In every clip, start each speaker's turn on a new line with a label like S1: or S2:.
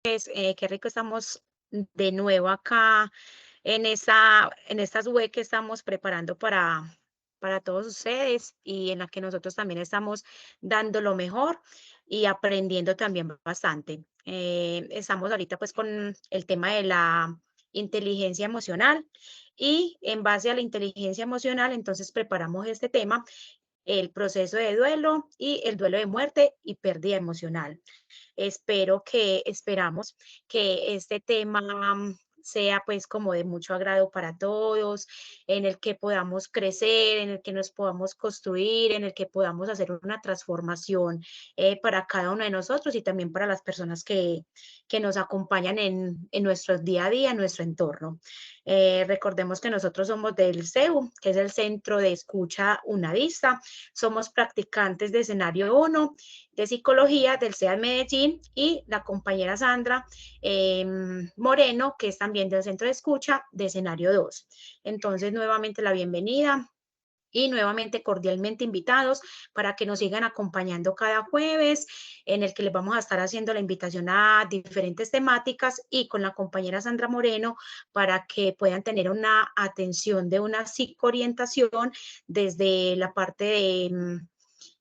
S1: Qué rico estamos de nuevo acá en estas web que estamos preparando para todos ustedes y en la que nosotros también estamos dando lo mejor y aprendiendo también bastante. Estamos ahorita pues con el tema de la inteligencia emocional y en base a la inteligencia emocional entonces preparamos este tema, el proceso de duelo y el duelo de muerte y pérdida emocional. Esperamos que este tema sea pues como de mucho agrado para todos, en el que podamos crecer, en el que nos podamos construir, en el que podamos hacer una transformación para cada uno de nosotros y también para las personas que nos acompañan en nuestro día a día, en nuestro entorno. Recordemos que nosotros somos del CEU, que es el Centro de Escucha Unavista. Somos practicantes de escenario 1 de psicología del CEA Medellín y la compañera Sandra Moreno, que es también del Centro de Escucha de escenario 2. Entonces, nuevamente la bienvenida y nuevamente cordialmente invitados para que nos sigan acompañando cada jueves, en el que les vamos a estar haciendo la invitación a diferentes temáticas y con la compañera Sandra Moreno para que puedan tener una atención de una psicoorientación desde la parte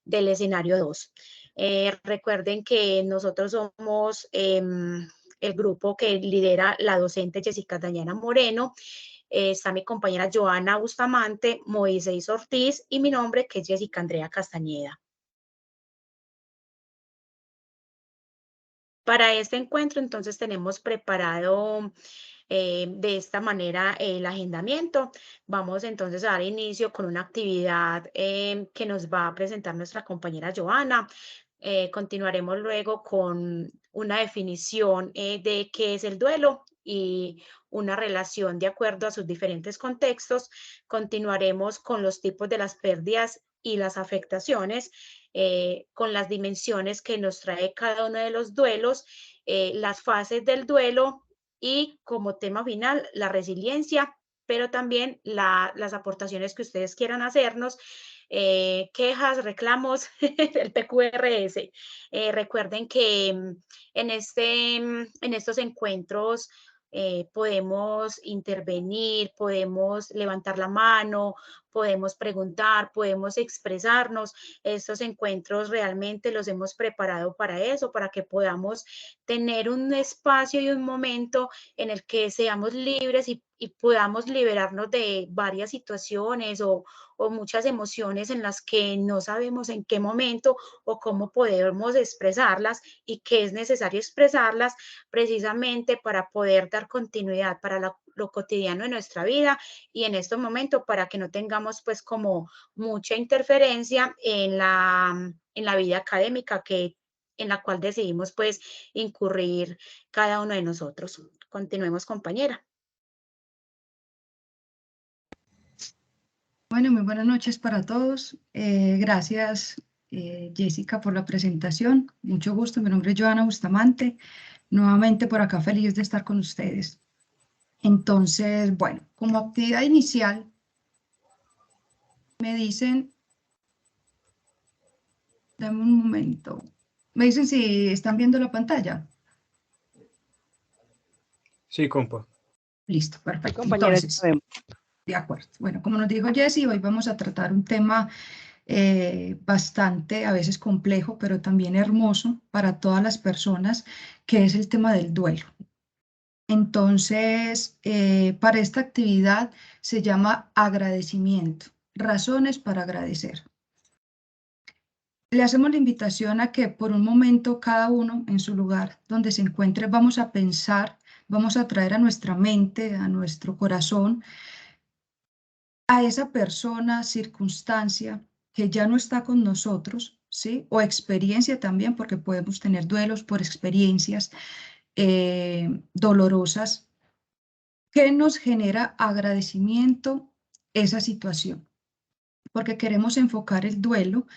S1: del escenario 2. Recuerden que nosotros somos el grupo que lidera la docente Jessica Dañana Moreno. Está mi compañera Joana Bustamante, Moisés Ortiz y mi nombre que es Jessica Andrea Castañeda. Para este encuentro entonces tenemos preparado de esta manera el agendamiento. Vamos entonces a dar inicio con una actividad que nos va a presentar nuestra compañera Joana. Continuaremos luego con una definición de qué es el duelo y una relación de acuerdo a sus diferentes contextos. Continuaremos con los tipos de las pérdidas y las afectaciones, con las dimensiones que nos trae cada uno de los duelos, las fases del duelo y como tema final la resiliencia, pero también las aportaciones que ustedes quieran hacernos, quejas, reclamos, el PQRS. Recuerden que en estos encuentros podemos intervenir, podemos levantar la mano, podemos preguntar, podemos expresarnos. Estos encuentros realmente los hemos preparado para eso, para que podamos tener un espacio y un momento en el que seamos libres y podamos liberarnos de varias situaciones o muchas emociones en las que no sabemos en qué momento o cómo podemos expresarlas y que es necesario expresarlas precisamente para poder dar continuidad para lo cotidiano de nuestra vida y en estos momentos para que no tengamos pues como mucha interferencia en la vida académica en la cual decidimos pues incurrir cada uno de nosotros. Continuemos, compañera.
S2: Bueno, muy buenas noches para todos. Gracias, Jessica, por la presentación. Mucho gusto. Mi nombre es Joana Bustamante. Nuevamente por acá feliz de estar con ustedes. Entonces, bueno, como actividad inicial, me dicen, dame un momento, me dicen si están viendo la pantalla.
S3: Sí, compa.
S2: Listo, perfecto.
S4: Sí, compañera,
S2: Entonces, de acuerdo. Bueno, como nos dijo Jessy, hoy vamos a tratar un tema bastante, a veces complejo, pero también hermoso para todas las personas, que es el tema del duelo. Entonces, para esta actividad se llama agradecimiento, razones para agradecer. Le hacemos la invitación a que por un momento cada uno en su lugar donde se encuentre vamos a pensar, vamos a traer a nuestra mente, a nuestro corazón, a esa persona, circunstancia que ya no está con nosotros, ¿sí? O experiencia también, porque podemos tener duelos por experiencias dolorosas, que nos genera agradecimiento esa situación, porque queremos enfocar el duelo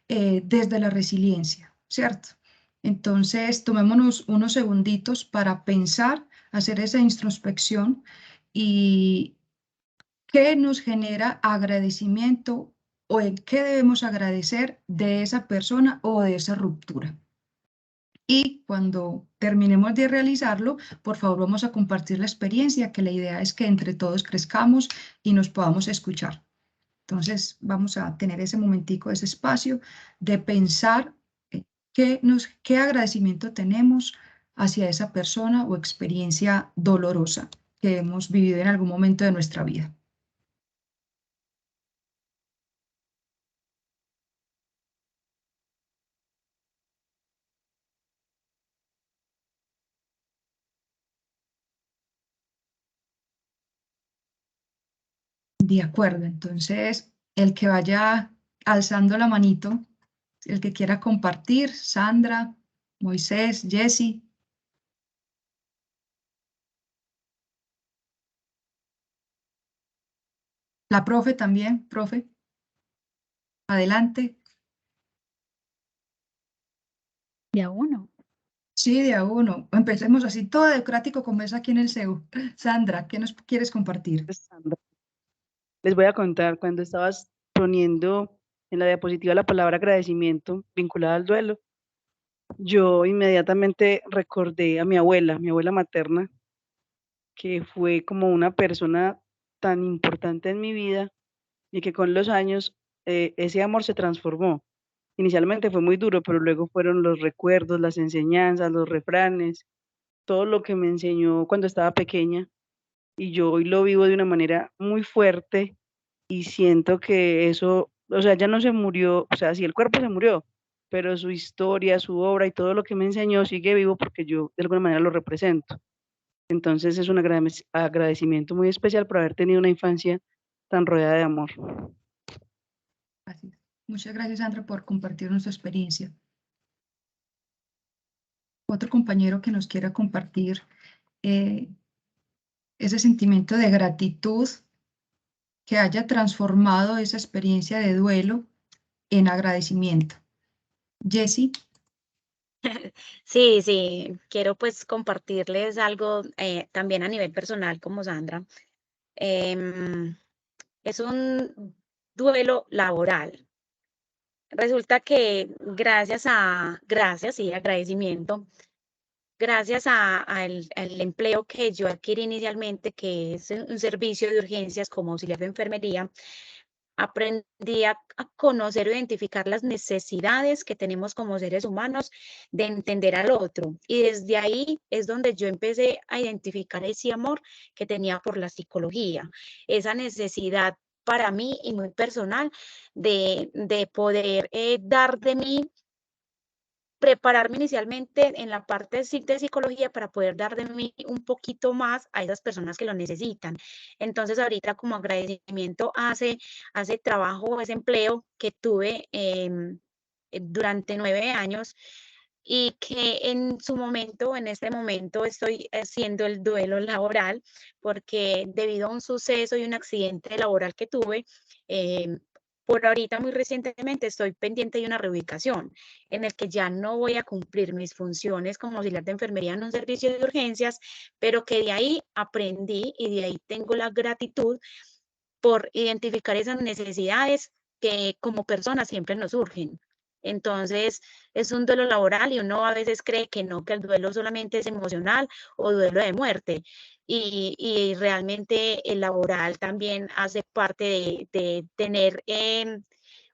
S2: desde la resiliencia, ¿cierto? Entonces, tomémonos unos segunditos para pensar, hacer esa introspección y qué nos genera agradecimiento o en qué debemos agradecer de esa persona o de esa ruptura. Y cuando terminemos de realizarlo, por favor vamos a compartir la experiencia, que la idea es que entre todos crezcamos y nos podamos escuchar. Entonces vamos a tener ese momentico, ese espacio de pensar qué agradecimiento tenemos hacia esa persona o experiencia dolorosa que hemos vivido en algún momento de nuestra vida. De acuerdo, entonces el que vaya alzando la manito, el que quiera compartir, Sandra, Moisés, Jessy, la profe también, profe, adelante.
S3: De a uno.
S2: Sí, de a uno. Empecemos así, todo democrático como es aquí en el CEU. Sandra, ¿qué nos quieres compartir?
S4: Sandra. Les voy a contar, cuando estabas poniendo en la diapositiva la palabra agradecimiento vinculada al duelo, yo inmediatamente recordé a mi abuela materna, que fue como una persona tan importante en mi vida y que con los años ese amor se transformó. Inicialmente fue muy duro, pero luego fueron los recuerdos, las enseñanzas, los refranes, todo lo que me enseñó cuando estaba pequeña, y yo hoy lo vivo de una manera muy fuerte y siento que eso, o sea, ya no se murió, o sea, sí, el cuerpo se murió, pero su historia, su obra y todo lo que me enseñó sigue vivo porque yo de alguna manera lo represento. Entonces es un agradecimiento muy especial por haber tenido una infancia tan rodeada de amor.
S2: Gracias. Muchas gracias, Sandra, por compartir su experiencia. Otro compañero que nos quiera compartir ese sentimiento de gratitud que haya transformado esa experiencia de duelo en agradecimiento. Jessy.
S1: Sí, sí, quiero pues compartirles algo también a nivel personal como Sandra. Em, es un duelo laboral. Resulta que gracias y agradecimiento, gracias al empleo que yo adquirí inicialmente, que es un servicio de urgencias como auxiliar de enfermería, aprendí a conocer o identificar las necesidades que tenemos como seres humanos de entender al otro. Y desde ahí es donde yo empecé a identificar ese amor que tenía por la psicología, esa necesidad para mí y muy personal de poder dar de mí, prepararme inicialmente en la parte de psicología para poder dar de mí un poquito más a esas personas que lo necesitan. Entonces, ahorita como agradecimiento a ese trabajo, ese empleo que tuve durante 9 años y que en su momento, en este momento, estoy haciendo el duelo laboral porque debido a un suceso y un accidente laboral que tuve, por ahorita muy recientemente estoy pendiente de una reubicación en el que ya no voy a cumplir mis funciones como auxiliar de enfermería en un servicio de urgencias, pero que de ahí aprendí y de ahí tengo la gratitud por identificar esas necesidades que como personas siempre nos surgen. Entonces, es un duelo laboral y uno a veces cree que no, que el duelo solamente es emocional o duelo de muerte. Y realmente el laboral también hace parte de tener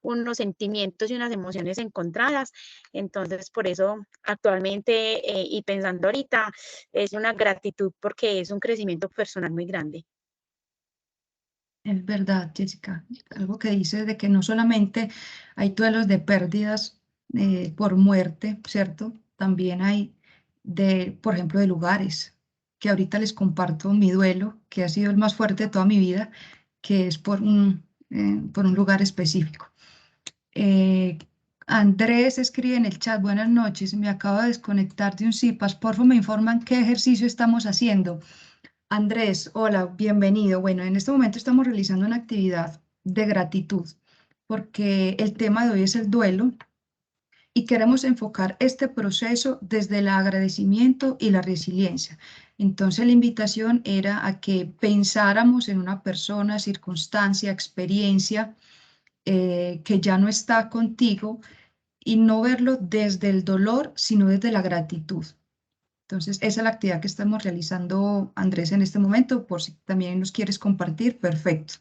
S1: unos sentimientos y unas emociones encontradas. Entonces, por eso actualmente y pensando ahorita, es una gratitud porque es un crecimiento personal muy grande.
S2: Es verdad, Jessica, algo que dices de que no solamente hay duelos de pérdidas por muerte, ¿cierto? También hay por ejemplo, de lugares, que ahorita les comparto mi duelo, que ha sido el más fuerte de toda mi vida, que es por un lugar específico. Andrés escribe en el chat: buenas noches, me acabo de desconectar de un CIPAS, por favor me informan qué ejercicio estamos haciendo. Andrés, hola, bienvenido. Bueno, en este momento estamos realizando una actividad de gratitud porque el tema de hoy es el duelo y queremos enfocar este proceso desde el agradecimiento y la resiliencia. Entonces la invitación era a que pensáramos en una persona, circunstancia, experiencia que ya no está contigo y no verlo desde el dolor, sino desde la gratitud. Entonces, esa es la actividad que estamos realizando, Andrés, en este momento, por si también nos quieres compartir, perfecto.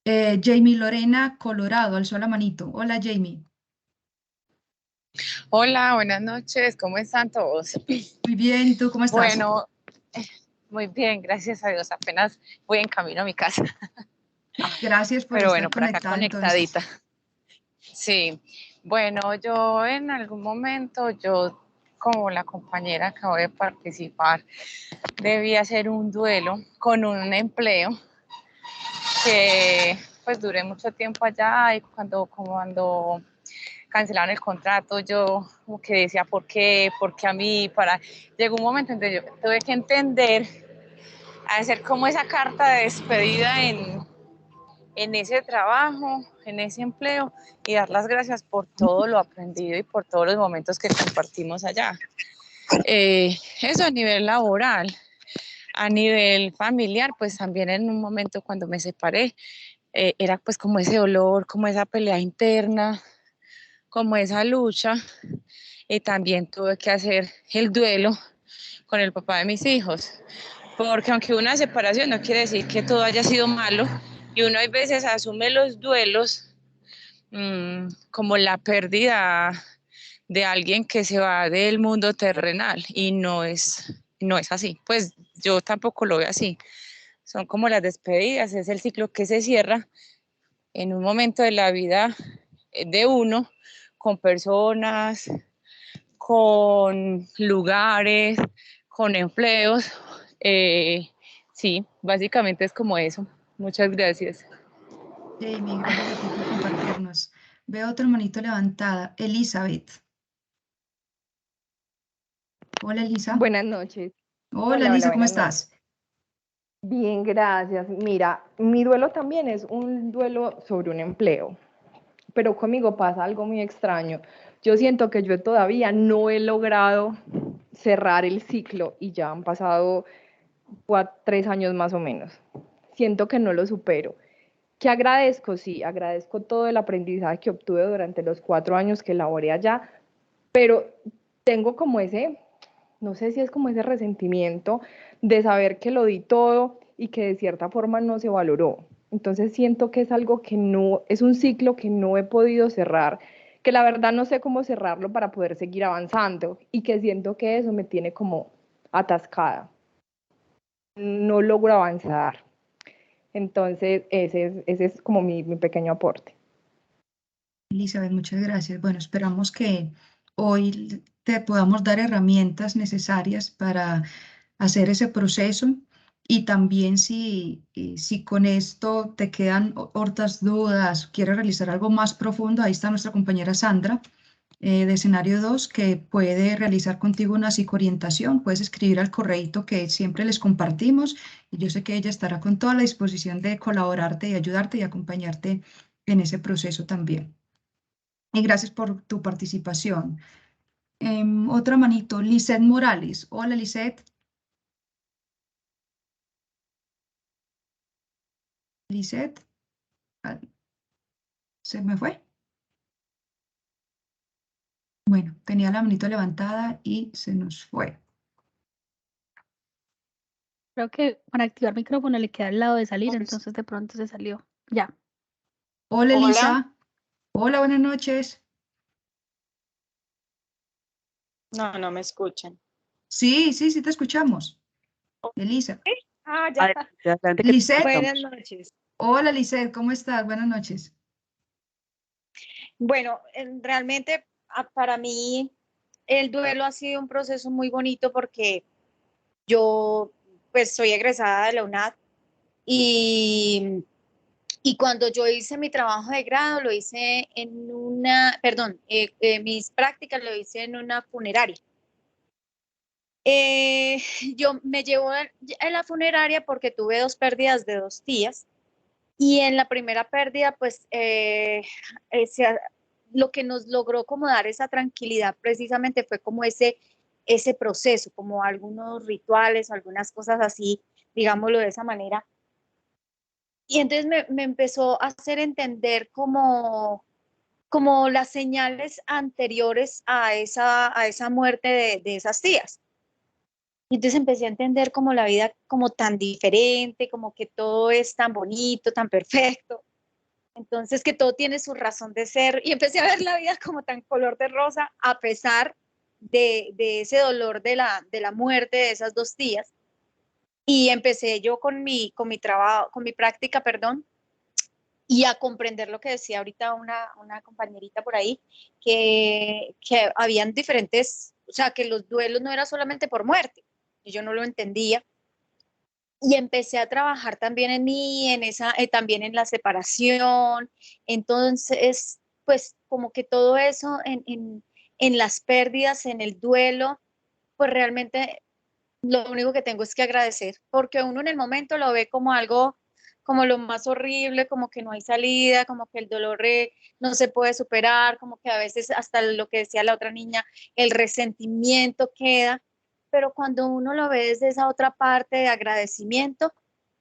S2: Jamie Lorena, Colorado, alzó la manito. Hola, Jamie.
S5: Hola, buenas noches, ¿cómo están todos?
S2: Muy bien, ¿y tú cómo estás?
S5: Bueno, muy bien, gracias a Dios, apenas voy en camino a mi casa,
S2: Gracias por
S5: pero
S2: estar
S5: bueno, por acá
S2: conectada entonces.
S5: conectadita. Sí, bueno, yo en algún momento, yo como la compañera acabo de participar, debí hacer un duelo con un empleo que pues duré mucho tiempo allá y cuando cancelaron el contrato, yo como que decía, ¿por qué? ¿Por qué a mí? Llegó un momento en que yo tuve que entender, hacer como esa carta de despedida en ese trabajo, en ese empleo, y dar las gracias por todo lo aprendido y por todos los momentos que compartimos allá. Eso a nivel laboral. A nivel familiar, pues también en un momento cuando me separé, era pues como ese dolor, como esa pelea interna, como esa lucha, y también tuve que hacer el duelo con el papá de mis hijos, porque aunque una separación no quiere decir que todo haya sido malo, y uno a veces asume los duelos como la pérdida de alguien que se va del mundo terrenal, y no es así, pues yo tampoco lo veo así, son como las despedidas, es el ciclo que se cierra en un momento de la vida de uno, con personas, con lugares, con empleos. Sí, básicamente es como eso. Muchas gracias.
S2: Jamie, gracias a ti por compartirnos. Veo otra manito levantada. Elizabeth. Hola, Elisa.
S6: Buenas noches.
S2: Hola,
S6: Hola, hola,
S2: Elisa, ¿cómo
S6: buenas noches.
S2: estás?
S6: Bien, gracias. Mira, mi duelo también es un duelo sobre un empleo, pero conmigo pasa algo muy extraño. Yo siento que yo todavía no he logrado cerrar el ciclo y ya han pasado 3 años más o menos. Siento que no lo supero. ¿Qué agradezco? Sí, agradezco todo el aprendizaje que obtuve durante los 4 años que laboré allá, pero tengo como ese, no sé si es como ese resentimiento de saber que lo di todo y que de cierta forma no se valoró. Entonces siento que es algo que no, es un ciclo que no he podido cerrar, que la verdad no sé cómo cerrarlo para poder seguir avanzando y que siento que eso me tiene como atascada. No logro avanzar. Entonces ese es como mi pequeño aporte.
S2: Elizabeth, muchas gracias. Bueno, esperamos que hoy te podamos dar herramientas necesarias para hacer ese proceso y también si con esto te quedan otras dudas, quieres realizar algo más profundo, ahí está nuestra compañera Sandra de escenario 2 que puede realizar contigo una psicoorientación. Puedes escribir al correíto que siempre les compartimos y yo sé que ella estará con toda la disposición de colaborarte y ayudarte y acompañarte en ese proceso también. Y gracias por tu participación. Otra manito, Lisette Morales. Hola, Lisette. Lisette, ah, ¿se me fue? Bueno, tenía la manito levantada y se nos fue.
S3: Creo que para activar micrófono le queda al lado de salir, entonces de pronto se salió. Ya.
S2: Hola,
S5: Hola.
S2: Elisa. Hola, buenas noches.
S7: No, no me escuchan.
S2: Sí, sí, sí te escuchamos. Elisa.
S7: Ah, ya.
S4: Adelante, que te
S2: Lisette.
S7: Buenas
S4: escuchamos.
S7: noches.
S2: Hola, Lisette, ¿cómo estás? Buenas noches.
S7: Bueno, realmente para mí el duelo ha sido un proceso muy bonito porque yo pues soy egresada de la UNAD y cuando yo hice mi trabajo de grado lo hice en mis prácticas lo hice en una funeraria. Yo me llevo en la funeraria porque tuve 2 pérdidas de 2 tías. Y en la primera pérdida, pues lo que nos logró como dar esa tranquilidad precisamente fue como ese proceso, como algunos rituales, algunas cosas así, digámoslo de esa manera. Y entonces me empezó a hacer entender como como las señales anteriores a esa muerte de esas tías. Y entonces empecé a entender como la vida como tan diferente, como que todo es tan bonito, tan perfecto. Entonces que todo tiene su razón de ser y empecé a ver la vida como tan color de rosa a pesar de ese dolor de la muerte de esas dos tías. Y empecé yo con mi trabajo, con mi práctica, perdón, y a comprender lo que decía ahorita una compañerita por ahí, que habían diferentes, o sea, que los duelos no era solamente por muerte, y yo no lo entendía. Y empecé a trabajar también en mí, también en la separación. Entonces, pues como que todo eso en las pérdidas, en el duelo, pues realmente lo único que tengo es que agradecer, porque uno en el momento lo ve como algo, como lo más horrible, como que no hay salida, como que el dolor no se puede superar, como que a veces hasta lo que decía la otra niña, el resentimiento queda, pero cuando uno lo ve desde esa otra parte de agradecimiento,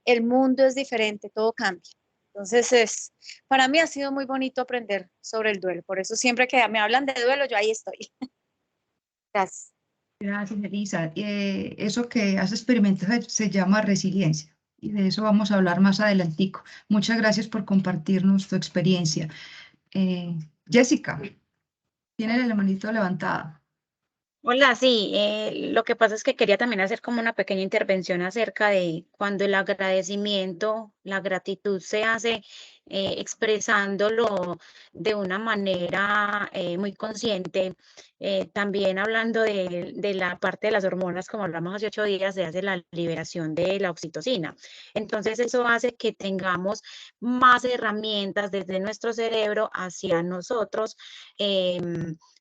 S7: el mundo es diferente, todo cambia. Entonces, para mí ha sido muy bonito aprender sobre el duelo, por eso siempre que me hablan de duelo, yo ahí estoy. Gracias.
S2: Gracias, Elisa. Eso que has experimentado se llama resiliencia y de eso vamos a hablar más adelantico. Muchas gracias por compartirnos tu experiencia. Jessica, tiene la manito levantada.
S1: Hola, sí, lo que pasa es que quería también hacer como una pequeña intervención acerca de cuando el agradecimiento, la gratitud se hace expresándolo de una manera muy consciente. También hablando de la parte de las hormonas, como hablamos hace 8 días, se hace la liberación de la oxitocina. Entonces eso hace que tengamos más herramientas desde nuestro cerebro hacia nosotros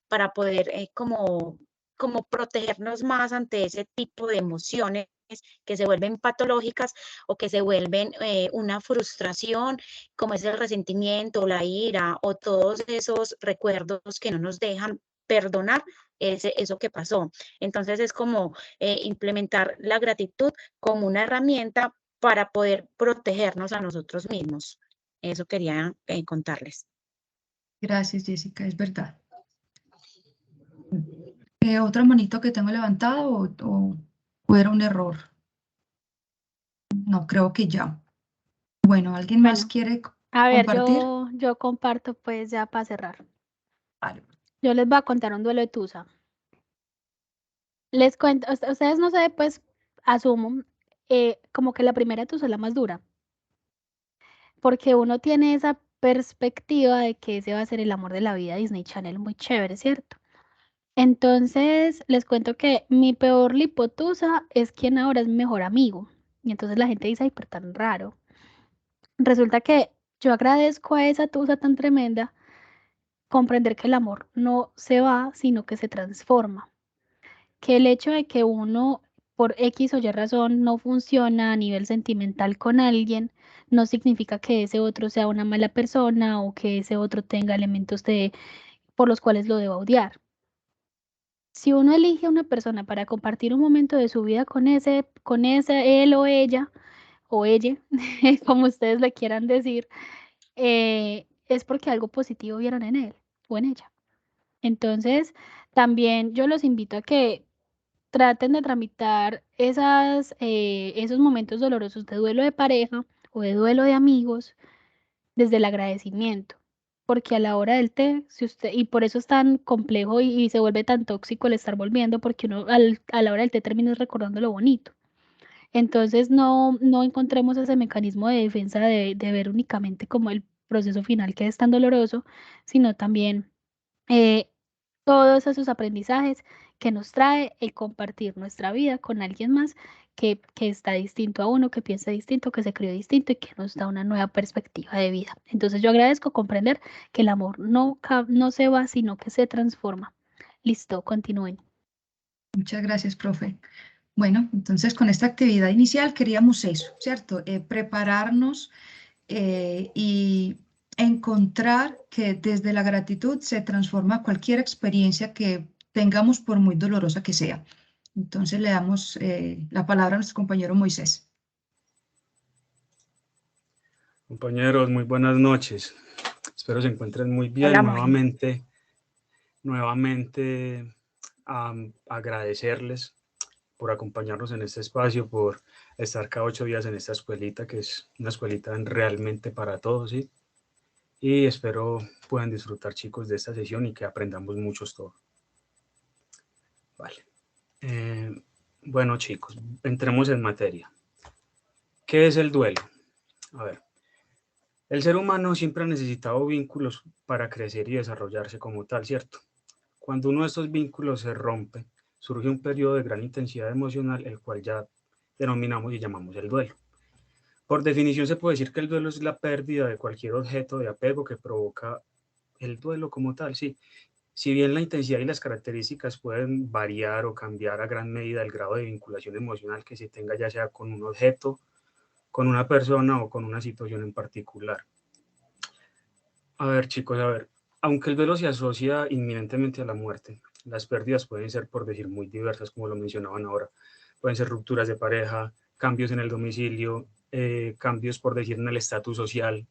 S1: para poder como protegernos más ante ese tipo de emociones que se vuelven patológicas o que se vuelven una frustración, como es el resentimiento, la ira o todos esos recuerdos que no nos dejan perdonar eso que pasó. Entonces es como implementar la gratitud como una herramienta para poder protegernos a nosotros mismos. Eso quería contarles.
S2: Gracias, Jessica, es verdad. ¿Otra manito que tengo levantado o era un error? No, creo que ya. Bueno, ¿alguien más
S3: Bueno,
S2: quiere
S3: a ver,
S2: compartir?
S3: yo comparto pues ya para cerrar.
S2: Vale.
S3: Yo les voy a contar un duelo de tusa. Les cuento, ustedes no sé, pues asumo como que la primera tusa es la más dura, porque uno tiene esa perspectiva de que ese va a ser el amor de la vida, Disney Channel, muy chévere, ¿cierto? Entonces, les cuento que mi peor lipotusa es quien ahora es mi mejor amigo. Y entonces la gente dice, ay, pero tan raro. Resulta que yo agradezco a esa tusa tan tremenda comprender que el amor no se va, sino que se transforma. Que el hecho de que uno por X o Y razón no funciona a nivel sentimental con alguien, no significa que ese otro sea una mala persona o que ese otro tenga elementos por los cuales lo deba odiar. Si uno elige a una persona para compartir un momento de su vida con él o ella, como ustedes le quieran decir, es porque algo positivo vieron en él o en ella. Entonces, también yo los invito a que traten de tramitar esos momentos dolorosos de duelo de pareja o de duelo de amigos desde el agradecimiento. Porque a la hora del té, y por eso es tan complejo y se vuelve tan tóxico el estar volviendo, porque uno a la hora del té termina recordando lo bonito. Entonces no encontremos ese mecanismo de defensa de ver únicamente como el proceso final que es tan doloroso, sino también eh, todos esos aprendizajes que nos trae el compartir nuestra vida con alguien más que está distinto a uno, que piensa distinto, que se crió distinto y que nos da una nueva perspectiva de vida. Entonces yo agradezco comprender que el amor no se va, sino que se transforma. Listo, continúen.
S2: Muchas gracias, profe. Bueno, entonces con esta actividad inicial queríamos eso, ¿cierto? Prepararnos y encontrar que desde la gratitud se transforma cualquier experiencia que tengamos, por muy dolorosa que sea. Entonces le damos la palabra a nuestro compañero Moisés.
S8: Compañeros, muy buenas noches. Espero se encuentren muy bien.
S7: Hola, muy
S8: Nuevamente agradecerles por acompañarnos en este espacio, por estar cada 8 días en esta escuelita, que es una escuelita realmente para todos, ¿sí? Y espero puedan disfrutar, chicos, de esta sesión y que aprendamos muchos todos. Vale. Bueno, chicos, entremos en materia. ¿Qué es el duelo? A ver, el ser humano siempre ha necesitado vínculos para crecer y desarrollarse como tal, ¿cierto? Cuando uno de estos vínculos se rompe, surge un periodo de gran intensidad emocional, el cual ya denominamos y llamamos el duelo. Por definición se puede decir que el duelo es la pérdida de cualquier objeto de apego que provoca el duelo como tal, sí. Si bien la intensidad y las características pueden variar o cambiar a gran medida el grado de vinculación emocional que se tenga, ya sea con un objeto, con una persona o con una situación en particular. A ver, chicos, aunque el duelo se asocia inminentemente a la muerte, las pérdidas pueden ser, por decir, muy diversas, como lo mencionaban ahora. Pueden ser rupturas de pareja, cambios en el domicilio, cambios, por decir, en el estatus social,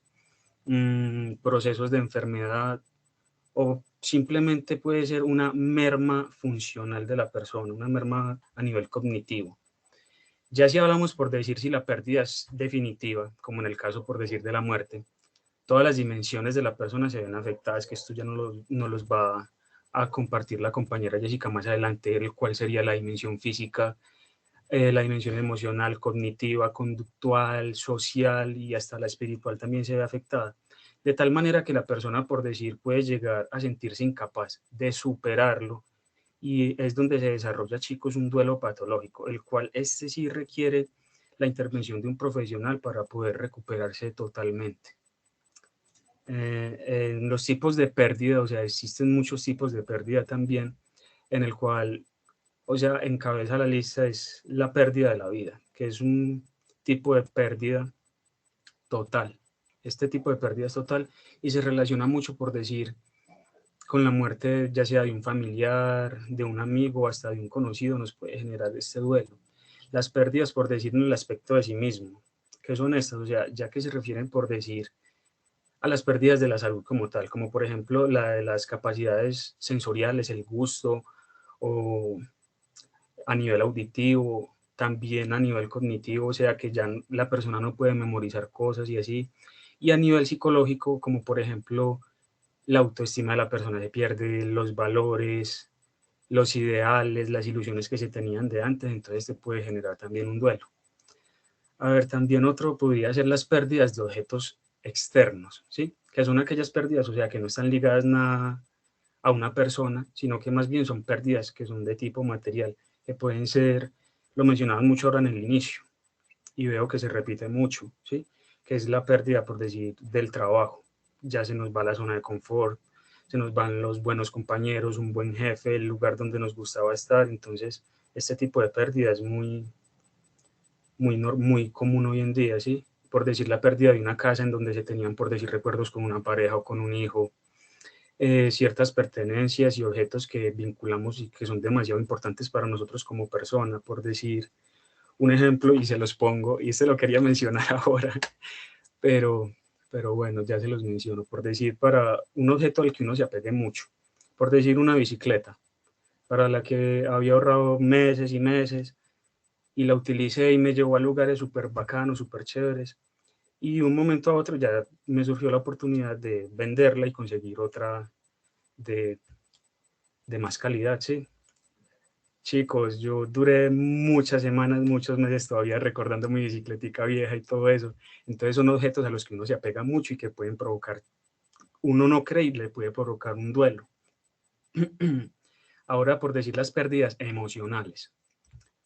S8: procesos de enfermedad, o simplemente puede ser una merma funcional de la persona, una merma a nivel cognitivo. Ya si hablamos, por decir, si la pérdida es definitiva, como en el caso, por decir, de la muerte, todas las dimensiones de la persona se ven afectadas, que esto ya no los va a compartir la compañera Jessica más adelante, el cual sería la dimensión física, la dimensión emocional, cognitiva, conductual, social y hasta la espiritual también se ve afectada. De tal manera que la persona, por decir, puede llegar a sentirse incapaz de superarlo, y es donde se desarrolla, chicos, un duelo patológico, el cual sí requiere la intervención de un profesional para poder recuperarse totalmente. En los tipos de pérdida, o sea, existen muchos tipos de pérdida también, en el cual, o sea, encabeza la lista es la pérdida de la vida, que es un tipo de pérdida total. Este tipo de pérdida es total y se relaciona mucho, por decir, con la muerte ya sea de un familiar, de un amigo o hasta de un conocido, nos puede generar este duelo. Las pérdidas, por decir, en el aspecto de sí mismo, que son estas, o sea, ya que se refieren, por decir, a las pérdidas de la salud como tal, como por ejemplo la de las capacidades sensoriales, el gusto, o a nivel auditivo, también a nivel cognitivo, o sea que ya la persona no puede memorizar cosas y así, y a nivel psicológico, como por ejemplo la autoestima de la persona se pierde, los valores, los ideales, las ilusiones que se tenían de antes, entonces se puede generar también un duelo. A ver, también otro podría ser las pérdidas de objetos externos, ¿sí? Que son aquellas pérdidas, o sea, que no están ligadas nada a una persona, sino que más bien son pérdidas que son de tipo material, que pueden ser, lo mencionaban mucho ahora en el inicio, y veo que se repite mucho, ¿sí? Que es la pérdida, por decir, del trabajo. Ya se nos va la zona de confort, se nos van los buenos compañeros, un buen jefe, el lugar donde nos gustaba estar, entonces este tipo de pérdida es muy común hoy en día, ¿sí? Por decir, la pérdida de una casa en donde se tenían, por decir, recuerdos con una pareja o con un hijo, ciertas pertenencias y objetos que vinculamos y que son demasiado importantes para nosotros como persona, por decir un ejemplo, y se los pongo, y lo quería mencionar ahora, pero bueno, ya se los menciono, por decir, para un objeto al que uno se apegue mucho, por decir una bicicleta, para la que había ahorrado meses y meses, y la utilicé y me llevó a lugares súper bacanos, súper chéveres, y de un momento a otro ya me surgió la oportunidad de venderla y conseguir otra de más calidad, ¿sí? Chicos, yo duré muchas semanas, muchos meses todavía recordando mi bicicletica vieja y todo eso. Entonces son objetos a los que uno se apega mucho y que pueden provocar, uno no cree y le puede provocar un duelo. Ahora, por decir las pérdidas emocionales.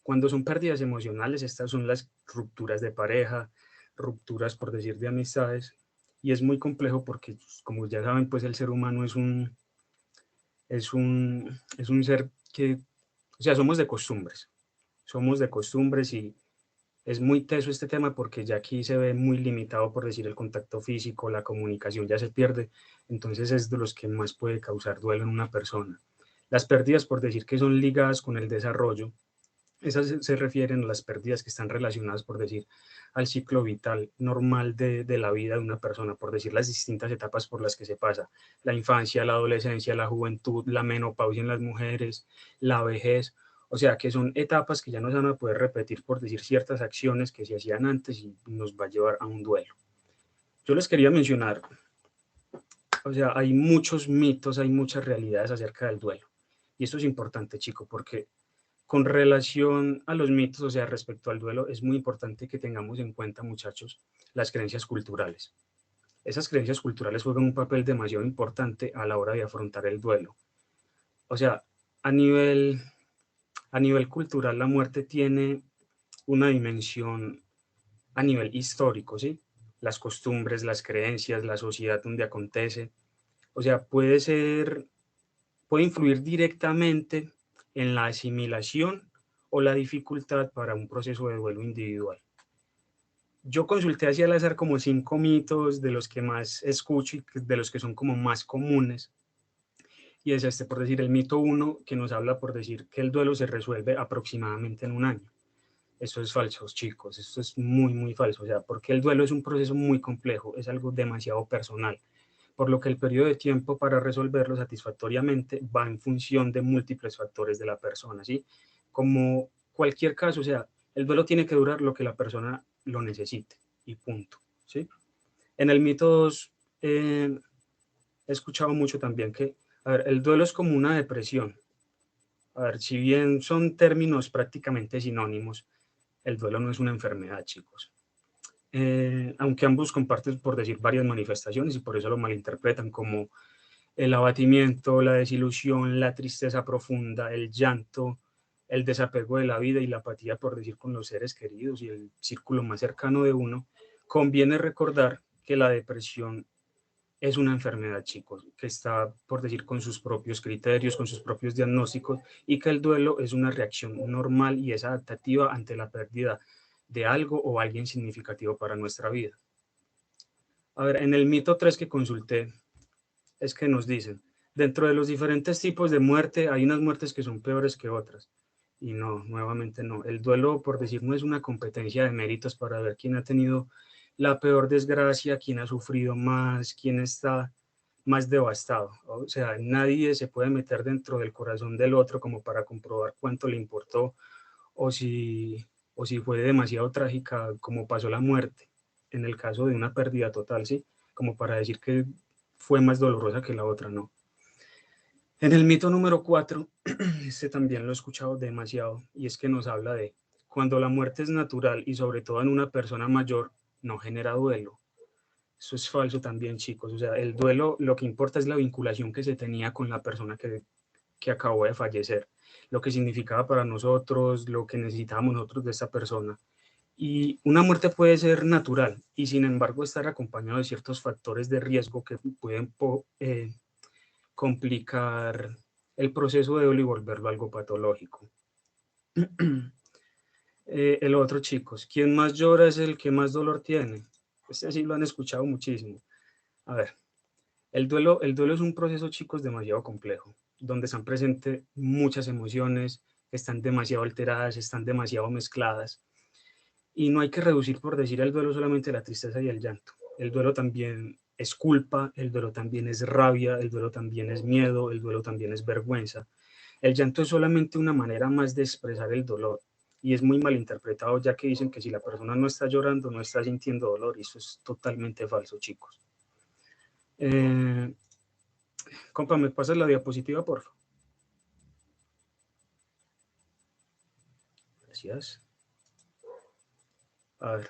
S8: Cuando son pérdidas emocionales, estas son las rupturas de pareja, rupturas, por decir, de amistades. Y es muy complejo porque, como ya saben, pues el ser humano es un ser que, o sea, somos de costumbres y es muy teso este tema porque ya aquí se ve muy limitado, por decir, el contacto físico, la comunicación ya se pierde, entonces es de los que más puede causar duelo en una persona. Las pérdidas, por decir, que son ligadas con el desarrollo, Esas se refieren a las pérdidas que están relacionadas, por decir, al ciclo vital normal de la vida de una persona, por decir, las distintas etapas por las que se pasa: la infancia, la adolescencia, la juventud, la menopausia en las mujeres, la vejez. O sea, que son etapas que ya no se van a poder repetir, por decir, ciertas acciones que se hacían antes, y nos va a llevar a un duelo. Yo les quería mencionar, o sea, hay muchos mitos, hay muchas realidades acerca del duelo. Y esto es importante, chicos, porque con relación a los mitos, o sea, respecto al duelo, es muy importante que tengamos en cuenta, muchachos, las creencias culturales. Esas creencias culturales juegan un papel demasiado importante a la hora de afrontar el duelo. O sea, a nivel cultural, la muerte tiene una dimensión a nivel histórico, ¿sí? Las costumbres, las creencias, la sociedad donde acontece. O sea, puede influir directamente en la asimilación o la dificultad para un proceso de duelo individual. Yo consulté hacia al azar como 5 mitos de los que más escucho y de los que son como más comunes. Y es por decir, el mito 1, que nos habla, por decir, que el duelo se resuelve aproximadamente en un año. Esto es falso, chicos, esto es muy, muy falso. O sea, porque el duelo es un proceso muy complejo, es algo demasiado personal, por lo que el periodo de tiempo para resolverlo satisfactoriamente va en función de múltiples factores de la persona, ¿sí? Como cualquier caso, o sea, el duelo tiene que durar lo que la persona lo necesite y punto, ¿sí? En el mito 2, he escuchado mucho también que, a ver, el duelo es como una depresión. A ver, si bien son términos prácticamente sinónimos, el duelo no es una enfermedad, chicos. Aunque ambos comparten, por decir, varias manifestaciones, y por eso lo malinterpretan como el abatimiento, la desilusión, la tristeza profunda, el llanto, el desapego de la vida y la apatía, por decir, con los seres queridos y el círculo más cercano de uno. Conviene recordar que la depresión es una enfermedad, chicos, que está, por decir, con sus propios criterios, con sus propios diagnósticos, y que el duelo es una reacción normal y es adaptativa ante la pérdida de algo o alguien significativo para nuestra vida. A ver, en el mito 3 que consulté, es que nos dicen, dentro de los diferentes tipos de muerte, hay unas muertes que son peores que otras. Y no, nuevamente no. El duelo, por decir, no es una competencia de méritos para ver quién ha tenido la peor desgracia, quién ha sufrido más, quién está más devastado. O sea, nadie se puede meter dentro del corazón del otro como para comprobar cuánto le importó o si fue demasiado trágica como pasó la muerte, en el caso de una pérdida total, ¿sí? Como para decir que fue más dolorosa que la otra, no. En el mito número 4, este también lo he escuchado demasiado, y es que nos habla de cuando la muerte es natural y sobre todo en una persona mayor, no genera duelo. Eso es falso también, chicos. O sea, el duelo, lo que importa es la vinculación que se tenía con la persona que acabó de fallecer, lo que significaba para nosotros, lo que necesitábamos nosotros de esa persona. Y una muerte puede ser natural y sin embargo estar acompañado de ciertos factores de riesgo que pueden complicar el proceso de duelo y volverlo algo patológico. El otro, chicos, quien más llora es el que más dolor tiene. Este sí lo han escuchado muchísimo. A ver, el duelo es un proceso, chicos, demasiado complejo, donde están presentes muchas emociones, están demasiado alteradas, están demasiado mezcladas. Y no hay que reducir, por decir, el duelo solamente la tristeza y el llanto. El duelo también es culpa, el duelo también es rabia, el duelo también es miedo, el duelo también es vergüenza. El llanto es solamente una manera más de expresar el dolor y es muy malinterpretado, ya que dicen que si la persona no está llorando, no está sintiendo dolor, y eso es totalmente falso, chicos. Compa, ¿me pasas la diapositiva, por favor? Gracias. A ver,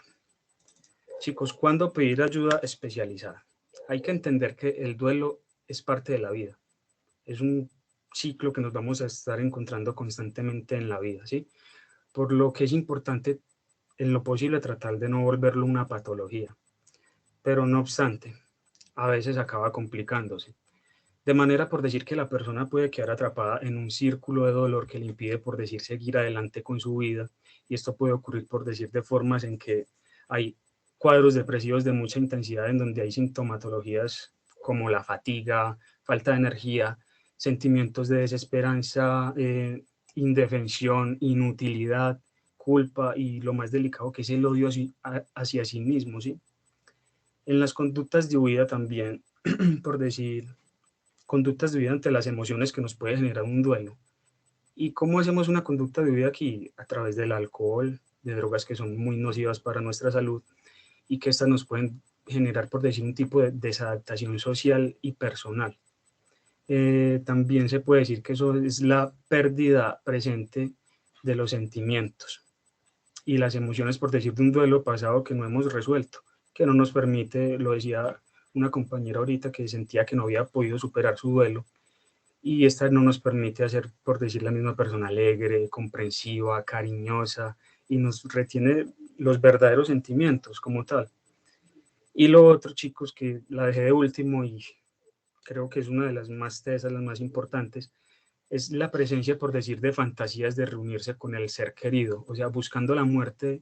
S8: chicos, ¿cuándo pedir ayuda especializada? Hay que entender que el duelo es parte de la vida. Es un ciclo que nos vamos a estar encontrando constantemente en la vida, ¿sí? Por lo que es importante, en lo posible, tratar de no volverlo una patología. Pero no obstante, a veces acaba complicándose. De manera, por decir, que la persona puede quedar atrapada en un círculo de dolor que le impide, por decir, seguir adelante con su vida. Y esto puede ocurrir, por decir, de formas en que hay cuadros depresivos de mucha intensidad, en donde hay sintomatologías como la fatiga, falta de energía, sentimientos de desesperanza, indefensión, inutilidad, culpa y lo más delicado que es el odio hacia sí mismo, ¿sí? En las conductas de huida también, por decir, conductas de huida ante las emociones que nos puede generar un duelo. ¿Y cómo hacemos una conducta de huida aquí? A través del alcohol, de drogas que son muy nocivas para nuestra salud y que estas nos pueden generar, por decir, un tipo de desadaptación social y personal. También se puede decir que eso es la pérdida presente de los sentimientos y las emociones, por decir, de un duelo pasado que no hemos resuelto, que no nos permite, lo decía una compañera ahorita, que sentía que no había podido superar su duelo, y esta no nos permite hacer, por decir, la misma persona alegre, comprensiva, cariñosa, y nos retiene los verdaderos sentimientos como tal. Y lo otro, chicos, que la dejé de último y creo que es una de las más tesas, las más importantes, es la presencia, por decir, de fantasías de reunirse con el ser querido, o sea, buscando la muerte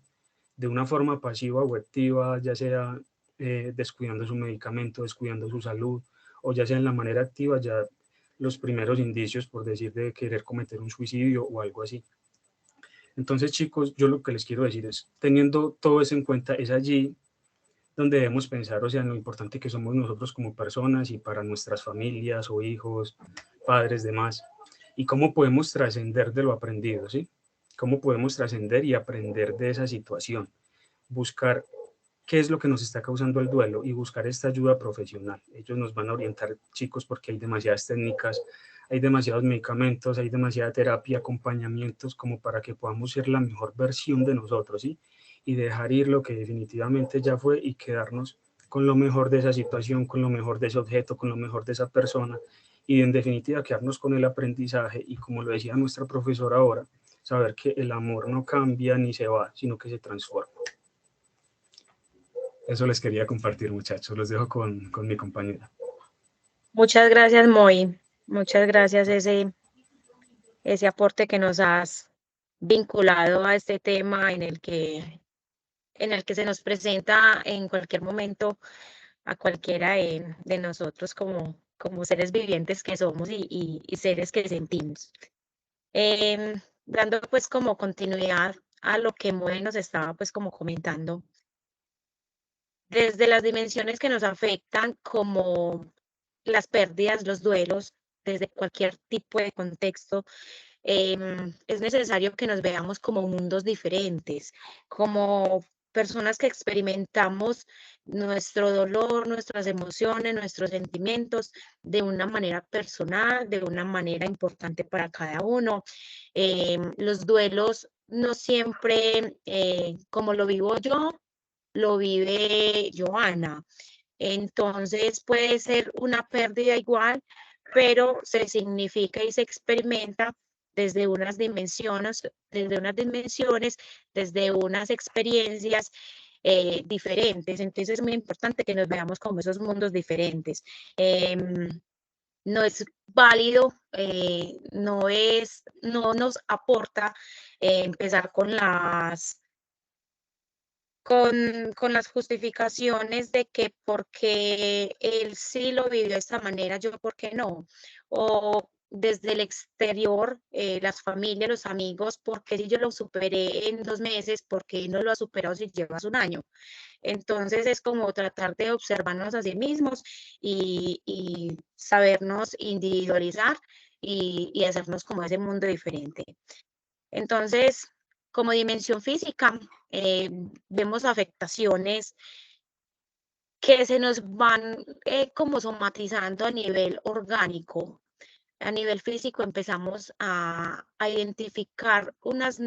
S8: de una forma pasiva o activa, ya sea descuidando su medicamento, descuidando su salud, o ya sea en la manera activa, ya los primeros indicios, por decir, de querer cometer un suicidio o algo así. Entonces, chicos, yo lo que les quiero decir es, teniendo todo eso en cuenta, es allí donde debemos pensar, o sea, en lo importante que somos nosotros como personas y para nuestras familias o hijos, padres, demás, y cómo podemos trascender de lo aprendido, ¿sí? Cómo podemos trascender y aprender de esa situación, buscar qué es lo que nos está causando el duelo y buscar esta ayuda profesional. Ellos nos van a orientar, chicos, porque hay demasiadas técnicas, hay demasiados medicamentos, hay demasiada terapia, acompañamientos, como para que podamos ser la mejor versión de nosotros, ¿sí? Y dejar ir lo que definitivamente ya fue y quedarnos con lo mejor de esa situación, con lo mejor de ese objeto, con lo mejor de esa persona y en definitiva quedarnos con el aprendizaje y como lo decía nuestra profesora ahora, saber que el amor no cambia ni se va, sino que se transforma. Eso les quería compartir, muchachos. Los dejo con mi compañera.
S1: Muchas gracias, Moy. Muchas gracias ese aporte que nos has vinculado a este tema en el que se nos presenta en cualquier momento a cualquiera de nosotros como seres vivientes que somos y seres que sentimos. Dando pues como continuidad a lo que Moy nos estaba pues como comentando, desde las dimensiones que nos afectan como las pérdidas, los duelos, desde cualquier tipo de contexto, es necesario que nos veamos como mundos diferentes, como personas que experimentamos nuestro dolor, nuestras emociones, nuestros sentimientos de una manera personal, de una manera importante para cada uno. Los duelos no siempre, como lo vivo yo, lo vive Joana. Entonces puede ser una pérdida igual, pero se significa y se experimenta desde unas dimensiones, desde unas experiencias diferentes. Entonces es muy importante que nos veamos como esos mundos diferentes. No es válido, no nos aporta empezar con las justificaciones de que porque él sí lo vivió de esta manera, yo por qué no. O desde el exterior, las familias, los amigos, porque si yo lo superé en 2 meses, porque no lo ha superado si llevas un año. Entonces es como tratar de observarnos a sí mismos y sabernos individualizar y hacernos como ese mundo diferente. Entonces, como dimensión física, vemos afectaciones que se nos van como somatizando a nivel orgánico. A nivel físico empezamos a identificar unas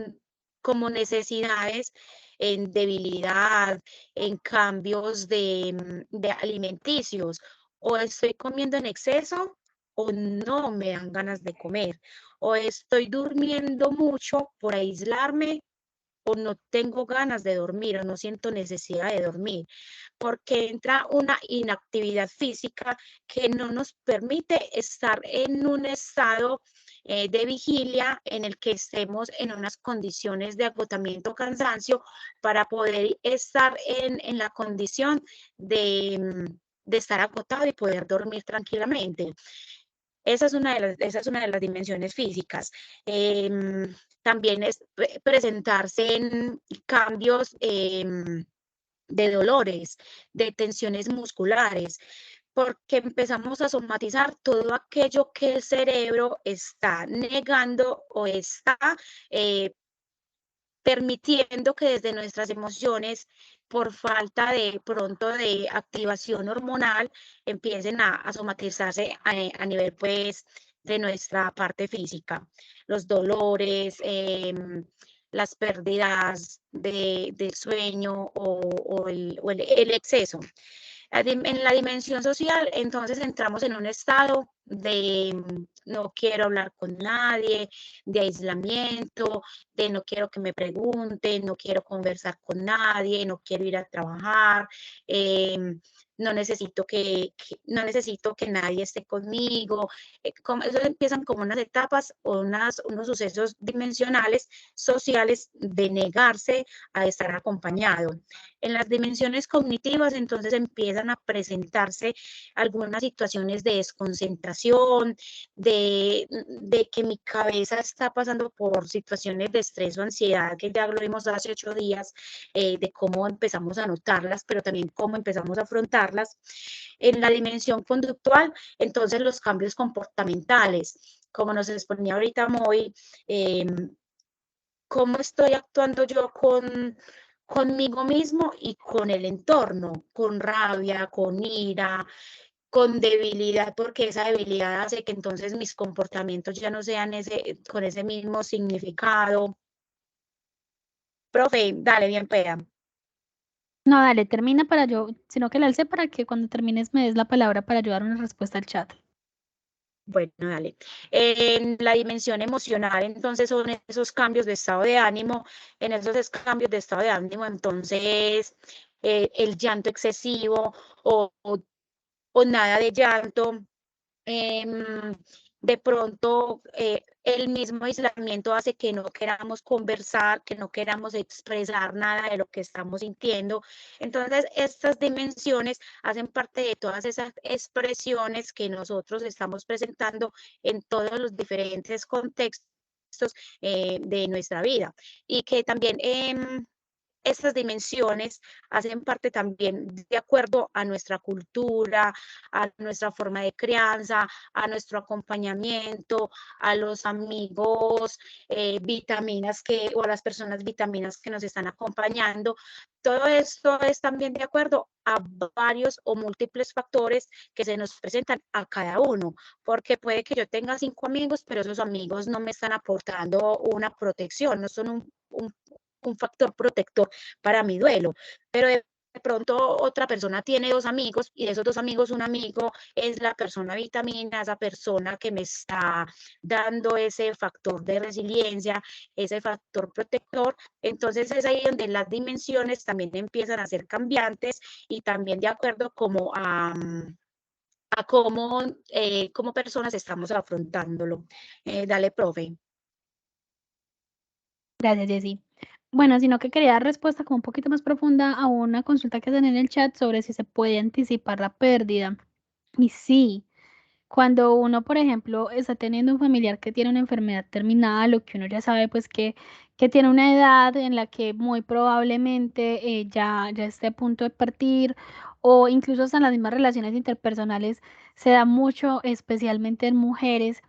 S1: como necesidades en debilidad, en cambios de alimenticios. O estoy comiendo en exceso o no me dan ganas de comer. O estoy durmiendo mucho por aislarme o no tengo ganas de dormir o no siento necesidad de dormir, porque entra una inactividad física que no nos permite estar en un estado de vigilia en el que estemos en unas condiciones de agotamiento, cansancio, para poder estar en la condición de estar agotado y poder dormir tranquilamente. Esa es una de las dimensiones físicas. También es presentarse en cambios de dolores, de tensiones musculares, porque empezamos a somatizar todo aquello que el cerebro está negando o está permitiendo que desde nuestras emociones, por falta de pronto de activación hormonal, empiecen a somatizarse a nivel pues de nuestra parte física. Los dolores, las pérdidas de sueño o el exceso. En la dimensión social, entonces entramos en un estado de no quiero hablar con nadie, de aislamiento, de no quiero que me pregunten, no quiero conversar con nadie, no quiero ir a trabajar, no necesito no necesito que nadie esté conmigo. Eso empiezan como unas etapas o unos sucesos dimensionales sociales de negarse a estar acompañado. En las dimensiones cognitivas, entonces empiezan a presentarse algunas situaciones de desconcentración, de que mi cabeza está pasando por situaciones de estrés o ansiedad, que ya lo vimos hace 8 días, de cómo empezamos a notarlas, pero también cómo empezamos a afrontarlas. En la dimensión conductual, entonces los cambios comportamentales, como nos exponía ahorita Moy, cómo estoy actuando yo conmigo mismo y con el entorno, con rabia, con ira, con debilidad, porque esa debilidad hace que entonces mis comportamientos ya no sean con ese mismo significado. Profe, dale, bien pega.
S3: No, dale, termina para yo, sino que la alce para que cuando termines me des la palabra para ayudar una respuesta al chat.
S1: Bueno, dale. En la dimensión emocional, entonces, son esos cambios de estado de ánimo. En esos cambios de estado de ánimo, entonces, el llanto excesivo o nada de llanto. De pronto, el mismo aislamiento hace que no queramos conversar, que no queramos expresar nada de lo que estamos sintiendo. Entonces, estas dimensiones hacen parte de todas esas expresiones que nosotros estamos presentando en todos los diferentes contextos de nuestra vida y que también estas dimensiones hacen parte también de acuerdo a nuestra cultura, a nuestra forma de crianza, a nuestro acompañamiento, a los amigos vitaminas o a las personas vitaminas que nos están acompañando. Todo esto es también de acuerdo a varios o múltiples factores que se nos presentan a cada uno, porque puede que yo tenga 5 amigos, pero esos amigos no me están aportando una protección, no son un factor protector para mi duelo, pero de pronto otra persona tiene 2 amigos y de esos 2 amigos un amigo es la persona vitamina, esa persona que me está dando ese factor de resiliencia, ese factor protector. Entonces es ahí donde las dimensiones también empiezan a ser cambiantes y también de acuerdo como a cómo como personas estamos afrontándolo. Dale, profe.
S3: Gracias, Jessy. Bueno, sino que quería dar respuesta como un poquito más profunda a una consulta que hacen en el chat sobre si se puede anticipar la pérdida. Y sí, cuando uno, por ejemplo, está teniendo un familiar que tiene una enfermedad terminal o que uno ya sabe pues que tiene una edad en la que muy probablemente ya esté a punto de partir o incluso hasta en las mismas relaciones interpersonales se da mucho, especialmente en mujeres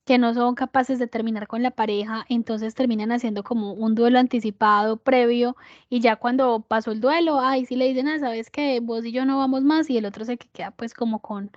S3: que no son capaces de terminar con la pareja, entonces terminan haciendo como un duelo anticipado previo y ya cuando pasó el duelo, ay, sí le dicen, ah, sabes que vos y yo no vamos más y el otro se queda pues como con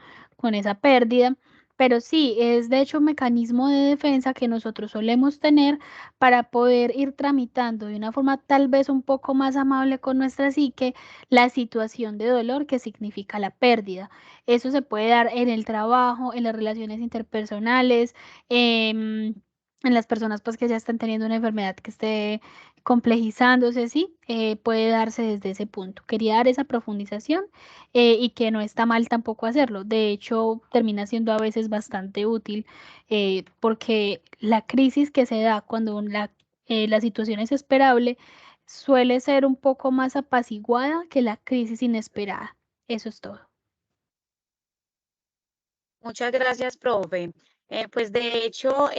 S3: esa pérdida. Pero sí, es de hecho un mecanismo de defensa que nosotros solemos tener para poder ir tramitando de una forma tal vez un poco más amable con nuestra psique la situación de dolor que significa la pérdida. Eso se puede dar en el trabajo, en las relaciones interpersonales, en las personas pues que ya están teniendo una enfermedad que esté complejizándose, sí, puede darse desde ese punto. Quería dar esa profundización y que no está mal tampoco hacerlo. De hecho, termina siendo a veces bastante útil porque la crisis que se da cuando la situación es esperable suele ser un poco más apaciguada que la crisis inesperada. Eso es todo.
S1: Muchas gracias, profe. Pues de hecho,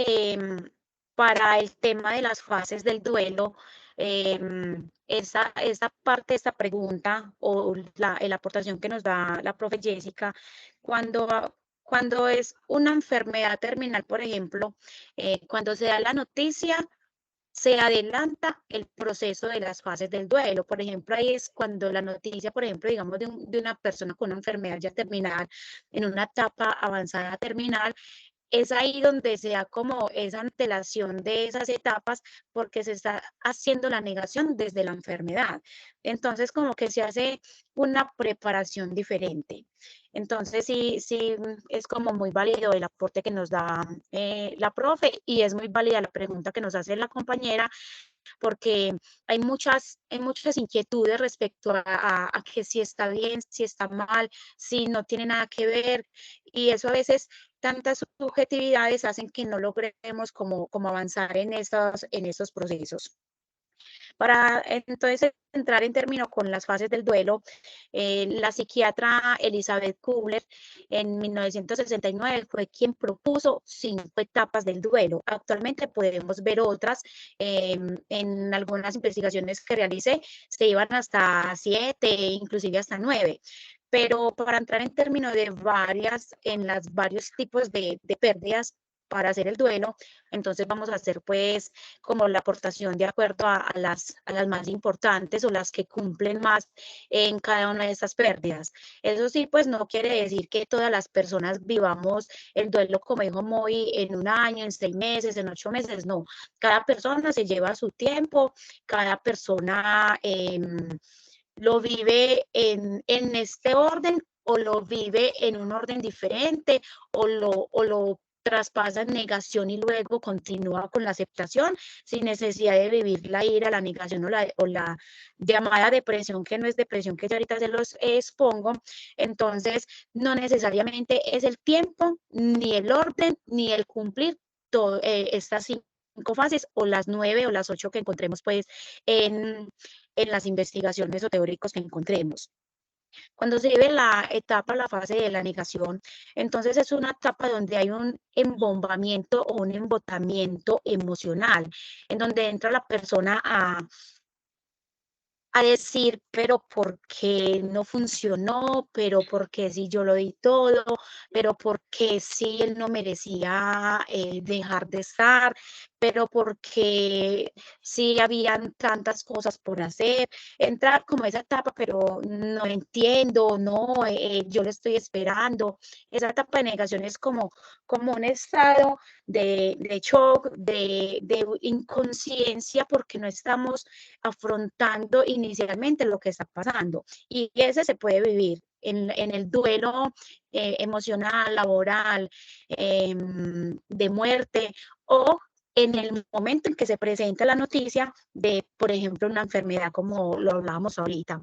S1: para el tema de las fases del duelo, esa parte, esta pregunta o la aportación que nos da la profe Jessica, cuando es una enfermedad terminal, por ejemplo, cuando se da la noticia, se adelanta el proceso de las fases del duelo. Por ejemplo, ahí es cuando la noticia, por ejemplo, digamos, de una persona con una enfermedad ya terminal, en una etapa avanzada terminal, es ahí donde se da como esa antelación de esas etapas porque se está haciendo la negación desde la enfermedad. Entonces, como que se hace una preparación diferente. Entonces, sí, es como muy válido el aporte que nos da la profe y es muy válida la pregunta que nos hace la compañera porque hay muchas inquietudes respecto a que si está bien, si está mal, si no tiene nada que ver, y eso a veces tantas subjetividades hacen que no logremos como avanzar en estos procesos. Para entonces entrar en término con las fases del duelo, la psiquiatra Elizabeth Kubler en 1969 fue quien propuso 5 etapas del duelo. Actualmente podemos ver otras, en algunas investigaciones que realicé se iban hasta 7, inclusive hasta 9. Pero para entrar en términos de varios tipos de pérdidas para hacer el duelo, entonces vamos a hacer pues como la aportación de acuerdo a las más importantes o las que cumplen más en cada una de estas pérdidas. Eso sí, pues no quiere decir que todas las personas vivamos el duelo, como dijo Moy, en 1 año, en 6 meses, en 8 meses, no. Cada persona se lleva su tiempo, cada persona lo vive en este orden o lo vive en un orden diferente o lo traspasa en negación y luego continúa con la aceptación sin necesidad de vivir la ira, la negación o la llamada depresión, que no es depresión, que yo ahorita se los expongo. Entonces, no necesariamente es el tiempo, ni el orden, ni el cumplir estas 5 fases o las 9 o las 8 que encontremos pues en las investigaciones o teóricos que encontremos. Cuando se vive la fase de la negación, entonces es una etapa donde hay un embombamiento o un embotamiento emocional, en donde entra la persona a decir, pero ¿por qué no funcionó? Pero ¿por qué si yo lo di todo? Pero ¿por qué si él no merecía dejar de estar? Pero ¿por qué si habían tantas cosas por hacer? Entrar como esa etapa, pero no entiendo, no, yo le estoy esperando. Esa etapa de negación es como un estado de shock, de inconsciencia, porque no estamos afrontando inicialmente lo que está pasando. Y ese se puede vivir en el duelo emocional, laboral, de muerte o en el momento en que se presenta la noticia de, por ejemplo, una enfermedad como lo hablábamos ahorita.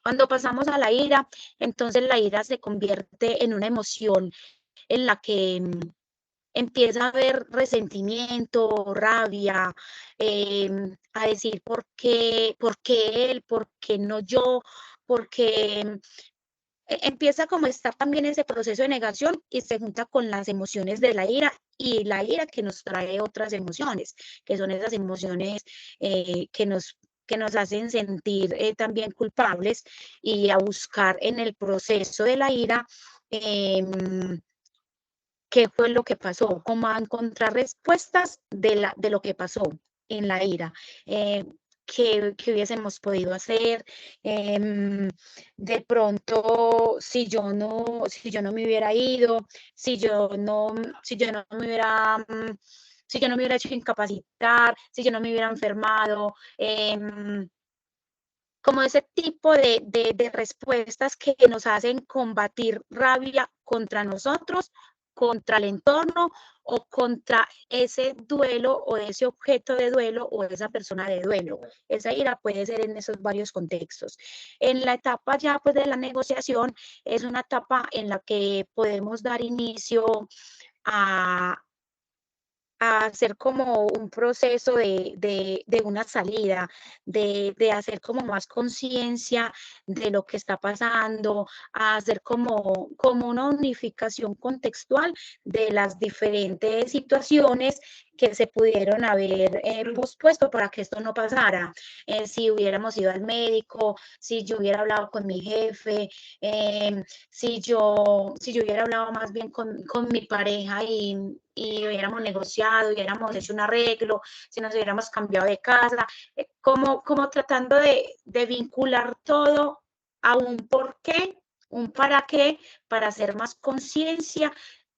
S1: Cuando pasamos a la ira, entonces la ira se convierte en una emoción en la que empieza a haber resentimiento, rabia, a decir por qué él, por qué no yo, porque empieza como a estar también ese proceso de negación y se junta con las emociones de la ira y la ira que nos trae otras emociones, que son esas emociones que nos hacen sentir también culpables y a buscar en el proceso de la ira. ¿Qué fue lo que pasó? Como a encontrar respuestas de lo que pasó en la ira. ¿Qué hubiésemos podido hacer? De pronto, si yo no me hubiera ido, si yo no me hubiera hecho incapacitar, si yo no me hubiera enfermado, como ese tipo de respuestas que nos hacen combatir rabia contra nosotros, contra el entorno o contra ese duelo o ese objeto de duelo o esa persona de duelo. Esa ira puede ser en esos varios contextos. En la etapa ya pues de la negociación es una etapa en la que podemos dar inicio a a hacer como un proceso de una salida, de hacer como más conciencia de lo que está pasando, a hacer como una unificación contextual de las diferentes situaciones que se pudieron haber pospuesto para que esto no pasara. Si hubiéramos ido al médico, si yo hubiera hablado con mi jefe, si yo hubiera hablado más bien con mi pareja y hubiéramos negociado, hubiéramos hecho un arreglo, si nos hubiéramos cambiado de casa, como tratando de vincular todo a un porqué, un para qué, para hacer más conciencia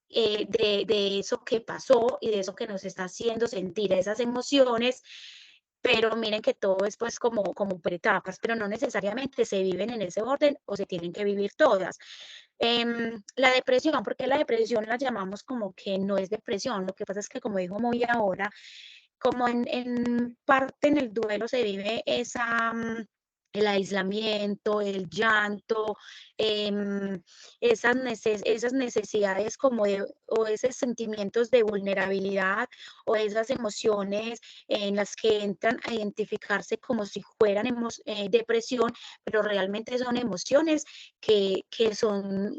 S1: de eso que pasó y de eso que nos está haciendo sentir esas emociones. Pero miren que todo es pues como por etapas, pero no necesariamente se viven en ese orden o se tienen que vivir todas. La depresión, ¿por qué la depresión la llamamos como que no es depresión? Lo que pasa es que, como dijo muy ahora, como en parte en el duelo se vive el aislamiento, el llanto, esas necesidades como o esos sentimientos de vulnerabilidad o esas emociones en las que entran a identificarse como si fueran depresión, pero realmente son emociones que son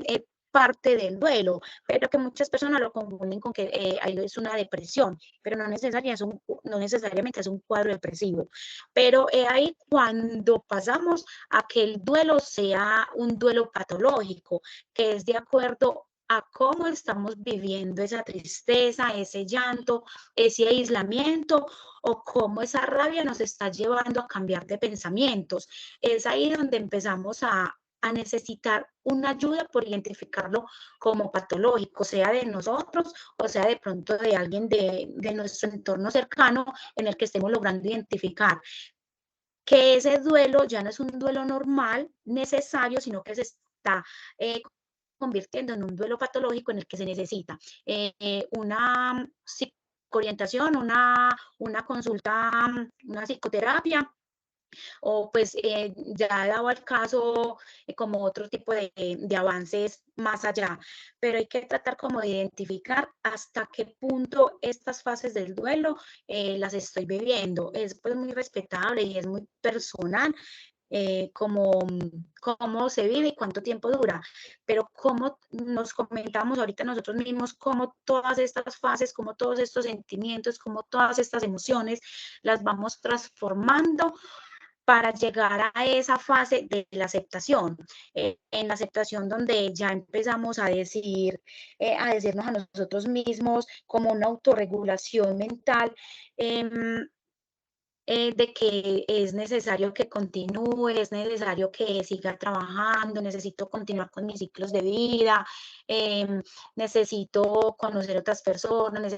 S1: parte del duelo, pero que muchas personas lo confunden con que es una depresión, pero no necesariamente es un cuadro depresivo. Pero ahí cuando pasamos a que el duelo sea un duelo patológico, que es de acuerdo a cómo estamos viviendo esa tristeza, ese llanto, ese aislamiento, o cómo esa rabia nos está llevando a cambiar de pensamientos. Es ahí donde empezamos a necesitar una ayuda por identificarlo como patológico, sea de nosotros o sea de pronto de alguien de nuestro entorno cercano en el que estemos logrando identificar que ese duelo ya no es un duelo normal, necesario, sino que se está convirtiendo en un duelo patológico en el que se necesita una psicoorientación, una consulta, una psicoterapia, o pues ya ha dado al caso como otro tipo de avances más allá, pero hay que tratar como de identificar hasta qué punto estas fases del duelo las estoy viviendo. Es pues muy respetable y es muy personal cómo se vive y cuánto tiempo dura, pero como nos comentamos ahorita nosotros mismos, cómo todas estas fases, cómo todos estos sentimientos, cómo todas estas emociones las vamos transformando para llegar a esa fase de la aceptación, en la aceptación donde ya empezamos a decirnos a nosotros mismos como una autorregulación mental, de que es necesario que continúe, es necesario que siga trabajando, necesito continuar con mis ciclos de vida, necesito conocer otras personas,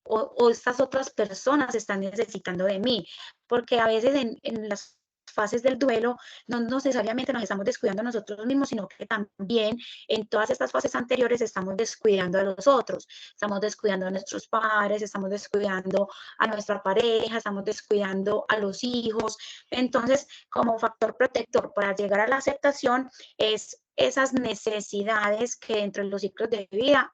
S1: o estas otras personas están necesitando de mí, porque a veces en las fases del duelo no necesariamente nos estamos descuidando a nosotros mismos, sino que también en todas estas fases anteriores estamos descuidando a los otros, estamos descuidando a nuestros padres, estamos descuidando a nuestra pareja, estamos descuidando a los hijos. Entonces, como factor protector para llegar a la aceptación es esas necesidades que dentro de los ciclos de vida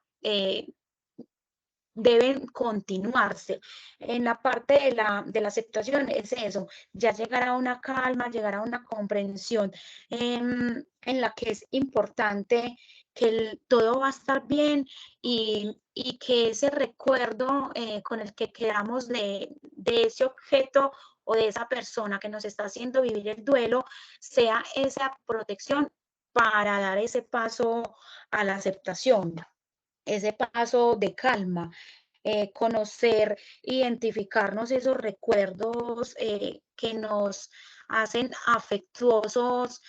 S1: deben continuarse. En la parte de la aceptación es eso, ya llegar a una calma, llegar a una comprensión en la que es importante que todo va a estar bien y que ese recuerdo con el que quedamos de ese objeto o de esa persona que nos está haciendo vivir el duelo sea esa protección para dar ese paso a la aceptación, ese paso de calma, conocer, identificarnos esos recuerdos que nos hacen afectuosos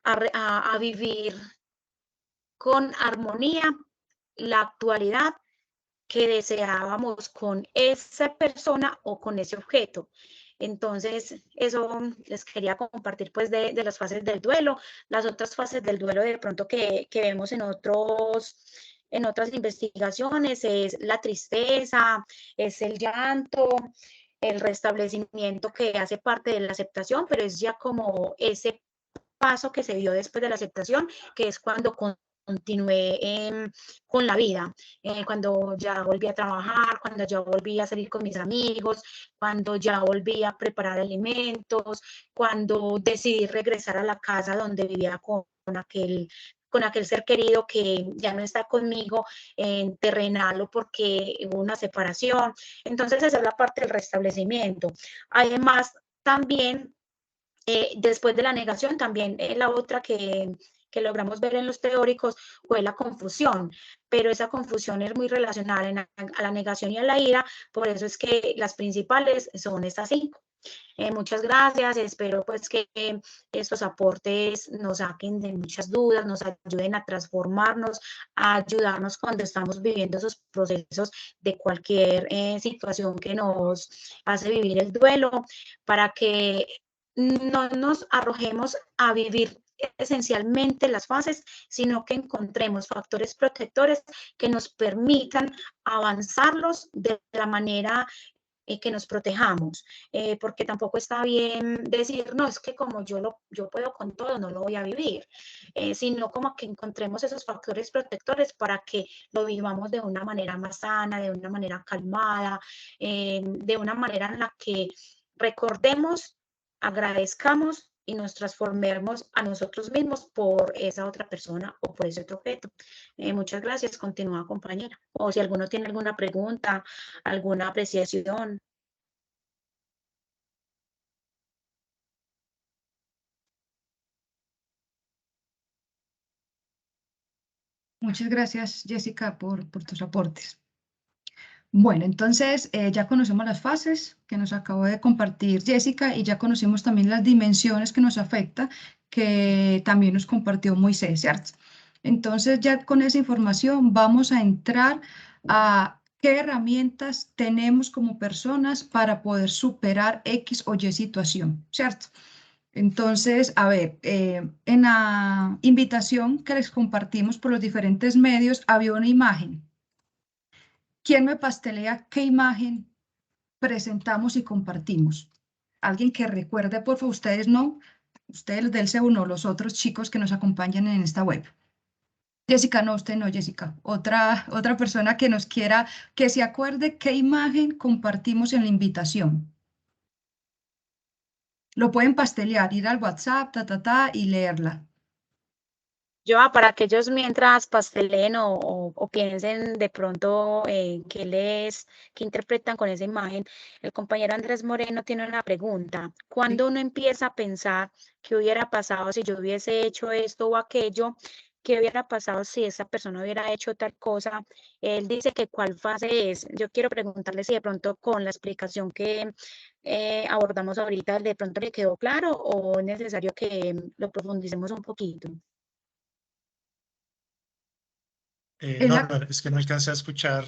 S1: a vivir con armonía la actualidad que deseábamos con esa persona o con ese objeto. Entonces, eso les quería compartir pues de las fases del duelo. Las otras fases del duelo de pronto que vemos en otras investigaciones es la tristeza, es el llanto, el restablecimiento que hace parte de la aceptación, pero es ya como ese paso que se dio después de la aceptación, que es cuando continué con la vida, cuando ya volví a trabajar, cuando ya volví a salir con mis amigos, cuando ya volví a preparar alimentos, cuando decidí regresar a la casa donde vivía con aquel ser querido que ya no está conmigo en terrenal o porque hubo una separación. Entonces esa es la parte del restablecimiento. Además, también después de la negación, también la otra que logramos ver en los teóricos fue la confusión, pero esa confusión es muy relacionada a la negación y a la ira, por eso es que las principales son estas 5. Muchas gracias, espero pues que estos aportes nos saquen de muchas dudas, nos ayuden a transformarnos, a ayudarnos cuando estamos viviendo esos procesos de cualquier situación que nos hace vivir el duelo, para que no nos arrojemos a vivir esencialmente las fases, sino que encontremos factores protectores que nos permitan avanzarlos de la manera que nos protejamos, porque tampoco está bien decir, no, es que como yo puedo con todo, no lo voy a vivir, sino como que encontremos esos factores protectores para que lo vivamos de una manera más sana, de una manera calmada, de una manera en la que recordemos, agradezcamos y nos transformemos a nosotros mismos por esa otra persona o por ese otro objeto. Muchas gracias. Continúa, compañera. O si alguno tiene alguna pregunta, alguna apreciación.
S2: Muchas gracias, Jessica, por tus aportes. Bueno, entonces ya conocemos las fases que nos acabó de compartir Jessica y ya conocimos también las dimensiones que nos afectan, que también nos compartió Moisés, ¿cierto? Entonces ya con esa información vamos a entrar a qué herramientas tenemos como personas para poder superar X o Y situación, ¿cierto? Entonces, a ver, en la invitación que les compartimos por los diferentes medios había una imagen. ¿Quién me pastelea qué imagen presentamos y compartimos? Alguien que recuerde, por favor, ustedes no, ustedes del C1, los otros chicos que nos acompañan en esta web. Jessica, no, usted no, Jessica. Otra persona que nos quiera, que se acuerde qué imagen compartimos en la invitación. Lo pueden pastelear, ir al WhatsApp, y leerla.
S1: Yo, para que ellos mientras pasteleen o piensen de pronto qué interpretan con esa imagen, el compañero Andrés Moreno tiene una pregunta. ¿Cuándo uno empieza a pensar qué hubiera pasado si yo hubiese hecho esto o aquello? ¿Qué hubiera pasado si esa persona hubiera hecho tal cosa? Él dice que cuál fase es. Yo quiero preguntarle si de pronto con la explicación que abordamos ahorita, de pronto le quedó claro o es necesario que lo profundicemos un poquito.
S9: No, es que no alcancé a escuchar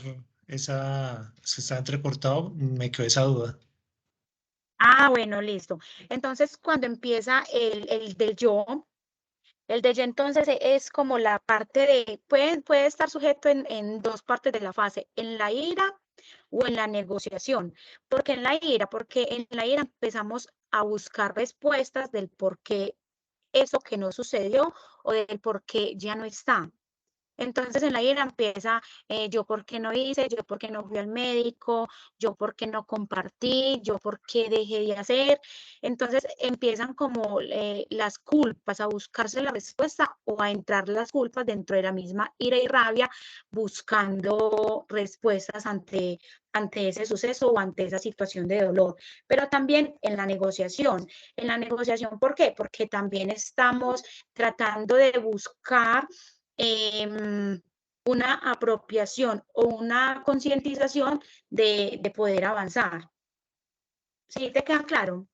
S9: esa, se está entrecortado, me quedó esa duda.
S1: Ah, bueno, listo. Entonces, cuando empieza el del yo entonces es como la parte de, puede estar sujeto en 2 partes de la fase, en la ira o en la negociación. Porque en la ira empezamos a buscar respuestas del por qué eso que no sucedió o del por qué ya no está. Entonces en la ira empieza, yo por qué no hice, yo por qué no fui al médico, yo por qué no compartí, yo por qué dejé de hacer. Entonces empiezan como las culpas, a buscarse la respuesta o a entrar las culpas dentro de la misma ira y rabia, buscando respuestas ante ese suceso o ante esa situación de dolor. Pero también en la negociación. En la negociación, ¿por qué? Porque también estamos tratando de buscar una apropiación o una concientización de poder avanzar. ¿Sí te queda claro?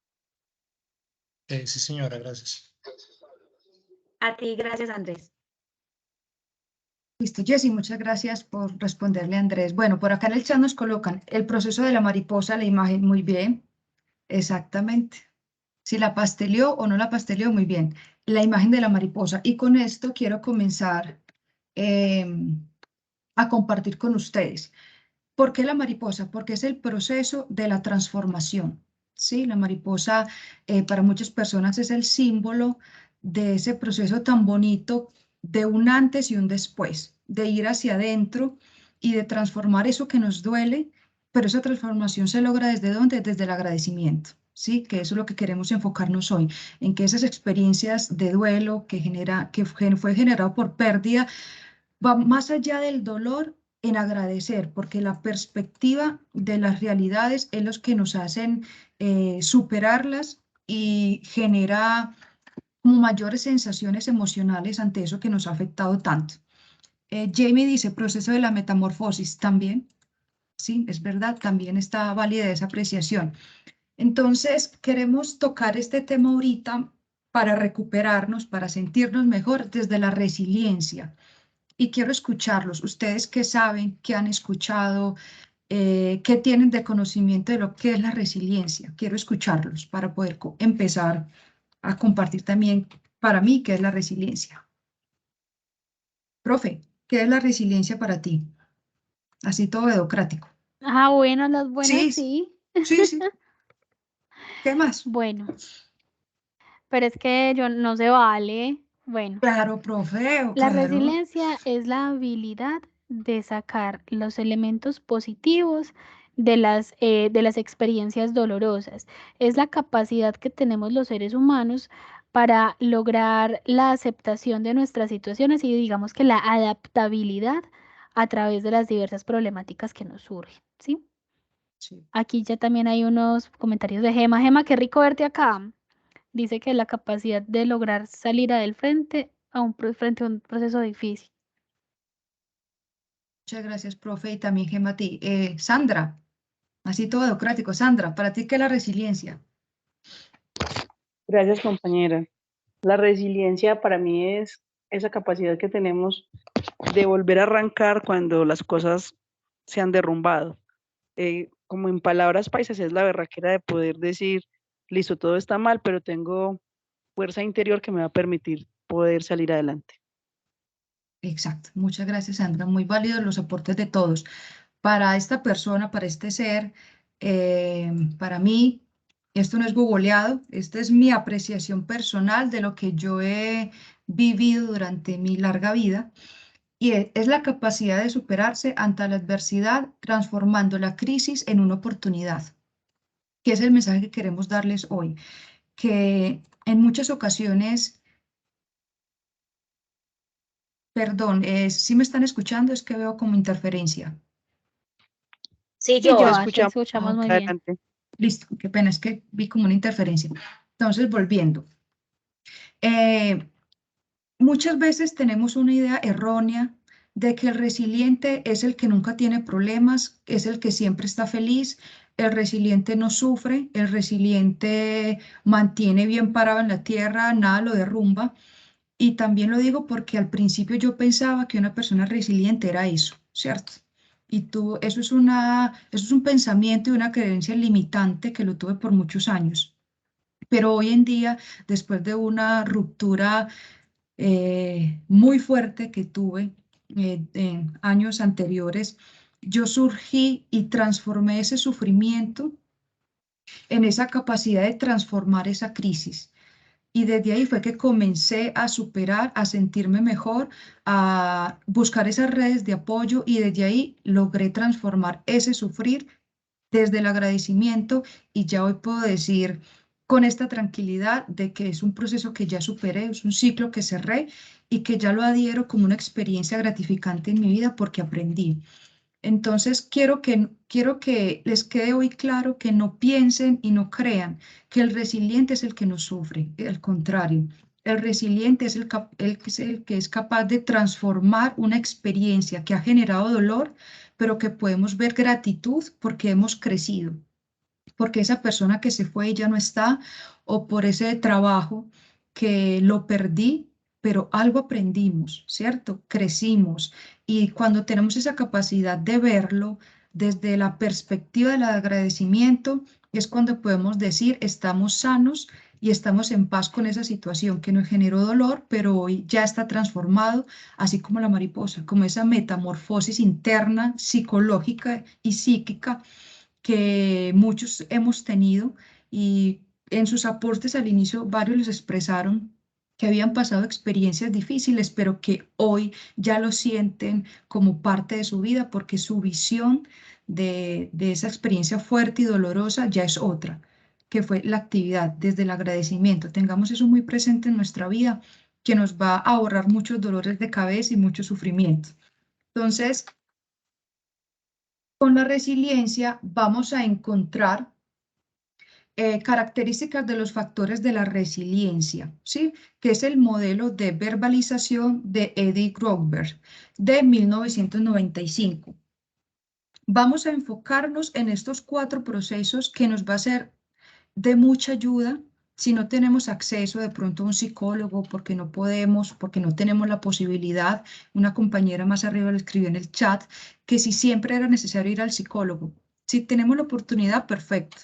S9: Sí, señora, gracias.
S1: A ti, gracias, Andrés.
S2: Listo, Jessy, muchas gracias por responderle, Andrés. Bueno, por acá en el chat nos colocan el proceso de la mariposa, la imagen, muy bien. Exactamente. Si la pasteleó o no la pasteleó, muy bien. La imagen de la mariposa. Y con esto quiero comenzar a compartir con ustedes. ¿Por qué la mariposa? Porque es el proceso de la transformación. ¿Sí? La mariposa para muchas personas es el símbolo de ese proceso tan bonito de un antes y un después, de ir hacia adentro y de transformar eso que nos duele, pero esa transformación se logra ¿desde dónde? Desde el agradecimiento, ¿sí? Que eso es lo que queremos enfocarnos hoy, en que esas experiencias de duelo que fue generado por pérdida, va más allá del dolor en agradecer, porque la perspectiva de las realidades es los que nos hacen superarlas y genera como mayores sensaciones emocionales ante eso que nos ha afectado tanto. Jamie dice, proceso de la metamorfosis también, sí, es verdad, también está válida esa apreciación. Entonces, queremos tocar este tema ahorita para recuperarnos, para sentirnos mejor desde la resiliencia. Y quiero escucharlos, ustedes que saben, que han escuchado, que tienen de conocimiento de lo que es la resiliencia. Quiero escucharlos para poder empezar a compartir también para mí qué es la resiliencia. Profe, ¿qué es la resiliencia para ti? Así todo dedocrático.
S3: Ah, bueno, las buenas
S2: Sí,
S3: sí.
S2: sí. ¿Qué más?
S3: Bueno, pero es que yo no se vale. Bueno,
S2: Claro, profe,
S3: la
S2: claro.
S3: resiliencia es la habilidad de sacar los elementos positivos de las experiencias dolorosas. Es la capacidad que tenemos los seres humanos para lograr la aceptación de nuestras situaciones y digamos que la adaptabilidad a través de las diversas problemáticas que nos surgen, ¿sí?
S2: Sí.
S3: Aquí ya también hay unos comentarios de Gema. Gema, qué rico verte acá. Dice que la capacidad de lograr salir del frente frente a un proceso difícil.
S2: Muchas gracias, profe, y también Gemma a ti. Sandra, así todo democrático. Sandra, ¿para ti qué es la resiliencia?
S4: Gracias, compañera. La resiliencia para mí es esa capacidad que tenemos de volver a arrancar cuando las cosas se han derrumbado. Como en palabras paisas, es la berraquera de poder decir, listo, todo está mal, pero tengo fuerza interior que me va a permitir poder salir adelante.
S2: Exacto. Muchas gracias, Sandra. Muy válidos los aportes de todos. Para esta persona, para este ser, para mí, esto no es googleado, esta es mi apreciación personal de lo que yo he vivido durante mi larga vida. Y es la capacidad de superarse ante la adversidad, transformando la crisis en una oportunidad, que es el mensaje que queremos darles hoy, que en muchas ocasiones, perdón, si me están escuchando, es que veo como interferencia.
S7: Sí,
S3: Y
S7: yo.
S3: yo, te
S4: Escuchamos,
S3: escuchamos
S2: Ok,
S3: muy bien.
S4: adelante.
S2: listo, qué pena, es que vi como una interferencia. Entonces, volviendo. Muchas veces tenemos una idea errónea de que el resiliente es el que nunca tiene problemas, es el que siempre está feliz, el resiliente no sufre, el resiliente mantiene bien parado en la tierra, nada lo derrumba. Y también lo digo porque al principio yo pensaba que una persona resiliente era eso, ¿cierto? Y eso es un pensamiento y una creencia limitante que lo tuve por muchos años. Pero hoy en día, después de una ruptura muy fuerte que tuve en años anteriores, yo surgí y transformé ese sufrimiento en esa capacidad de transformar esa crisis. Y desde ahí fue que comencé a superar, a sentirme mejor, a buscar esas redes de apoyo y desde ahí logré transformar ese sufrir desde el agradecimiento y ya hoy puedo decir con esta tranquilidad de que es un proceso que ya superé, es un ciclo que cerré y que ya lo adhiero como una experiencia gratificante en mi vida porque aprendí. Entonces, quiero que les quede hoy claro que no piensen y no crean que el resiliente es el que no sufre, al contrario, el resiliente es el que es capaz de transformar una experiencia que ha generado dolor, pero que podemos ver gratitud porque hemos crecido, porque esa persona que se fue ya no está, o por ese trabajo que lo perdí, pero algo aprendimos, ¿cierto? Crecimos. Y cuando tenemos esa capacidad de verlo desde la perspectiva del agradecimiento, es cuando podemos decir estamos sanos y estamos en paz con esa situación que nos generó dolor, pero hoy ya está transformado, así como la mariposa, como esa metamorfosis interna, psicológica y psíquica que muchos hemos tenido y en sus aportes al inicio varios les expresaron que habían pasado experiencias difíciles, pero que hoy ya lo sienten como parte de su vida porque su visión de esa experiencia fuerte y dolorosa ya es otra, que fue la actividad desde el agradecimiento. Tengamos eso muy presente en nuestra vida, que nos va a ahorrar muchos dolores de cabeza y mucho sufrimiento. Entonces, con la resiliencia vamos a encontrar características de los factores de la resiliencia, ¿sí? Que es el modelo de verbalización de Eddie Grobler de 1995. Vamos a enfocarnos en estos 4 procesos que nos va a ser de mucha ayuda si no tenemos acceso de pronto a un psicólogo porque no podemos, porque no tenemos la posibilidad. Una compañera más arriba le escribió en el chat que si siempre era necesario ir al psicólogo. Si tenemos la oportunidad, perfecto.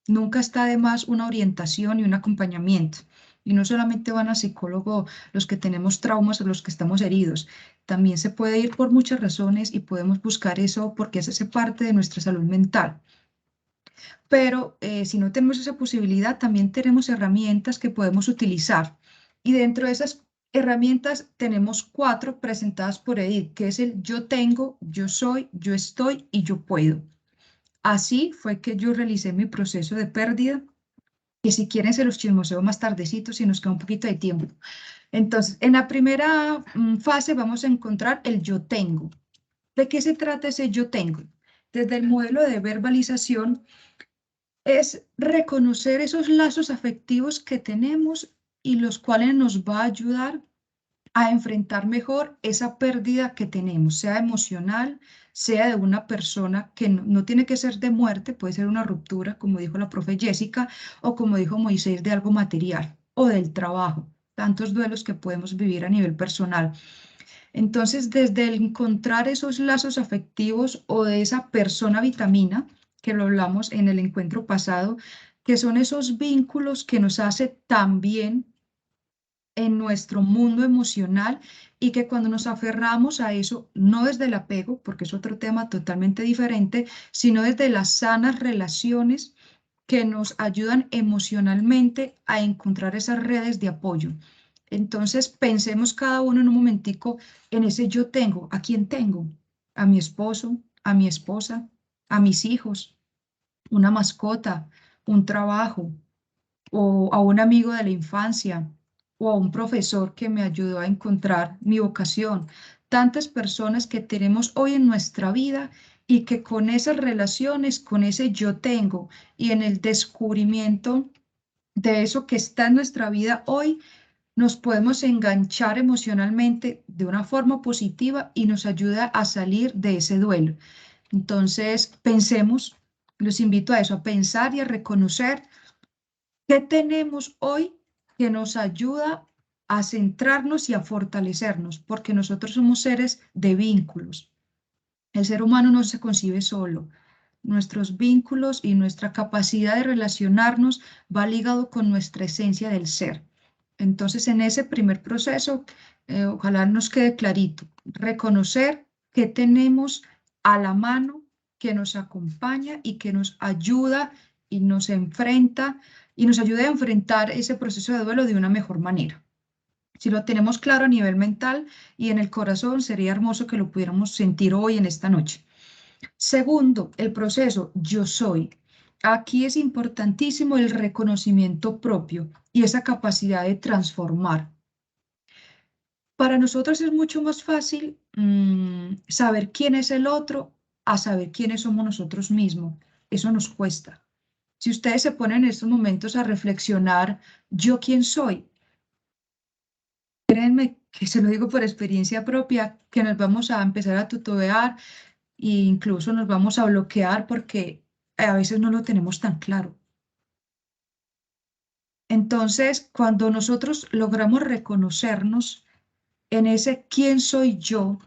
S2: Nunca está de más una orientación y un acompañamiento. Y no solamente van al psicólogo los que tenemos traumas o los que estamos heridos. También se puede ir por muchas razones y podemos buscar eso porque es esa parte de nuestra salud mental. Pero si no tenemos esa posibilidad, también tenemos herramientas que podemos utilizar. Y dentro de esas herramientas tenemos 4 presentadas por Edith, que es el yo tengo, yo soy, yo estoy y yo puedo. Así fue que yo realicé mi proceso de pérdida, que si quieren se los chismoseo más tardecito si nos queda un poquito de tiempo. Entonces, en la primera fase vamos a encontrar el yo tengo. ¿De qué se trata ese yo tengo? Desde el modelo de verbalización es reconocer esos lazos afectivos que tenemos y los cuales nos va a ayudar a enfrentar mejor esa pérdida que tenemos, sea emocional, sea de una persona que no tiene que ser de muerte, puede ser una ruptura, como dijo la profe Jessica, o como dijo Moisés, de algo material o del trabajo, tantos duelos que podemos vivir a nivel personal. Entonces, desde el encontrar esos lazos afectivos o de esa persona vitamina, que lo hablamos en el encuentro pasado, que son esos vínculos que nos hace tan bien en nuestro mundo emocional y que cuando nos aferramos a eso, no desde el apego, porque es otro tema totalmente diferente, sino desde las sanas relaciones que nos ayudan emocionalmente a encontrar esas redes de apoyo. Entonces, pensemos cada uno en un momentico en ese yo tengo. ¿A quién tengo? A mi esposo, a mi esposa, a mis hijos, una mascota, un trabajo, o a un amigo de la infancia, o a un profesor que me ayudó a encontrar mi vocación. Tantas personas que tenemos hoy en nuestra vida y que con esas relaciones, con ese yo tengo y en el descubrimiento de eso que está en nuestra vida hoy, nos podemos enganchar emocionalmente de una forma positiva y nos ayuda a salir de ese duelo. Entonces, pensemos, los invito a eso, a pensar y a reconocer qué tenemos hoy que nos ayuda a centrarnos y a fortalecernos, porque nosotros somos seres de vínculos. El ser humano no se concibe solo. Nuestros vínculos y nuestra capacidad de relacionarnos va ligado con nuestra esencia del ser. Entonces, en ese primer proceso, ojalá nos quede clarito, reconocer que tenemos a la mano, que nos acompaña y que nos ayuda y nos enfrenta y nos ayuda a enfrentar ese proceso de duelo de una mejor manera. Si lo tenemos claro a nivel mental y en el corazón, sería hermoso que lo pudiéramos sentir hoy en esta noche. Segundo, el proceso yo soy. Aquí es importantísimo el reconocimiento propio y esa capacidad de transformar. Para nosotros es mucho más fácil saber quién es el otro a saber quiénes somos nosotros mismos. Eso nos cuesta. Si ustedes se ponen en estos momentos a reflexionar, ¿yo quién soy? Créanme que se lo digo por experiencia propia, que nos vamos a empezar a tutorear e incluso nos vamos a bloquear porque a veces no lo tenemos tan claro. Entonces, cuando nosotros logramos reconocernos en ese quién soy yo,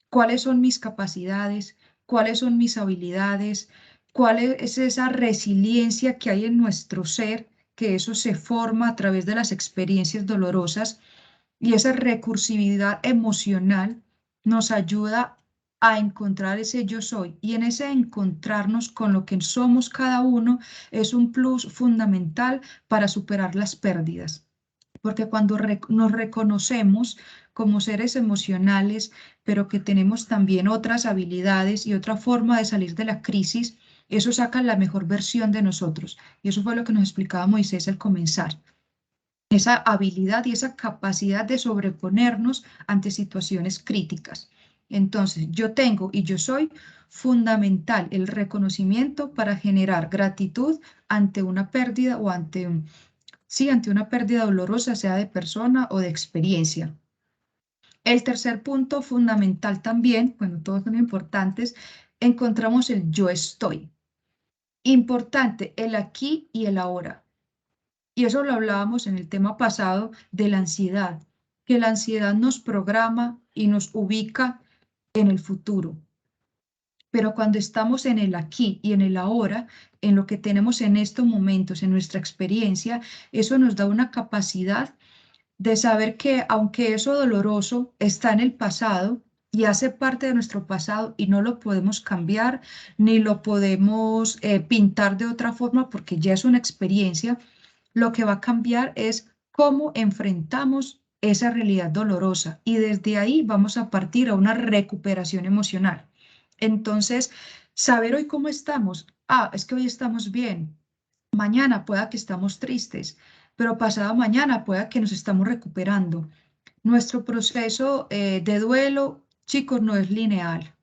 S2: cuáles son mis capacidades, cuáles son mis habilidades, cuál es esa resiliencia que hay en nuestro ser, que eso se forma a través de las experiencias dolorosas y esa recursividad emocional nos ayuda a encontrar ese yo soy. Y en ese encontrarnos con lo que somos cada uno es un plus fundamental para superar las pérdidas. porque cuando nos reconocemos como seres emocionales, pero que tenemos también otras habilidades y otra forma de salir de la crisis, eso saca la mejor versión de nosotros. Y eso fue lo que nos explicaba Moisés al comenzar. Esa habilidad y esa capacidad de sobreponernos ante situaciones críticas. Entonces, yo tengo y yo soy fundamental el reconocimiento para generar gratitud ante una pérdida o ante una pérdida dolorosa, sea de persona o de experiencia. El tercer punto fundamental también, bueno, todos son importantes, encontramos el yo estoy. Importante, el aquí y el ahora. Y eso lo hablábamos en el tema pasado de la ansiedad, que la ansiedad nos programa y nos ubica en el futuro. Pero cuando estamos en el aquí y en el ahora, en lo que tenemos en estos momentos, en nuestra experiencia, eso nos da una capacidad de saber que aunque eso doloroso está en el pasado y hace parte de nuestro pasado y no lo podemos cambiar ni lo podemos pintar de otra forma porque ya es una experiencia, lo que va a cambiar es cómo enfrentamos esa realidad dolorosa y desde ahí vamos a partir a una recuperación emocional. Entonces, saber hoy cómo estamos. Ah, es que hoy estamos bien. Mañana pueda que estamos tristes, pero pasado mañana pueda que nos estamos recuperando. Nuestro proceso de duelo, chicos, no es lineal.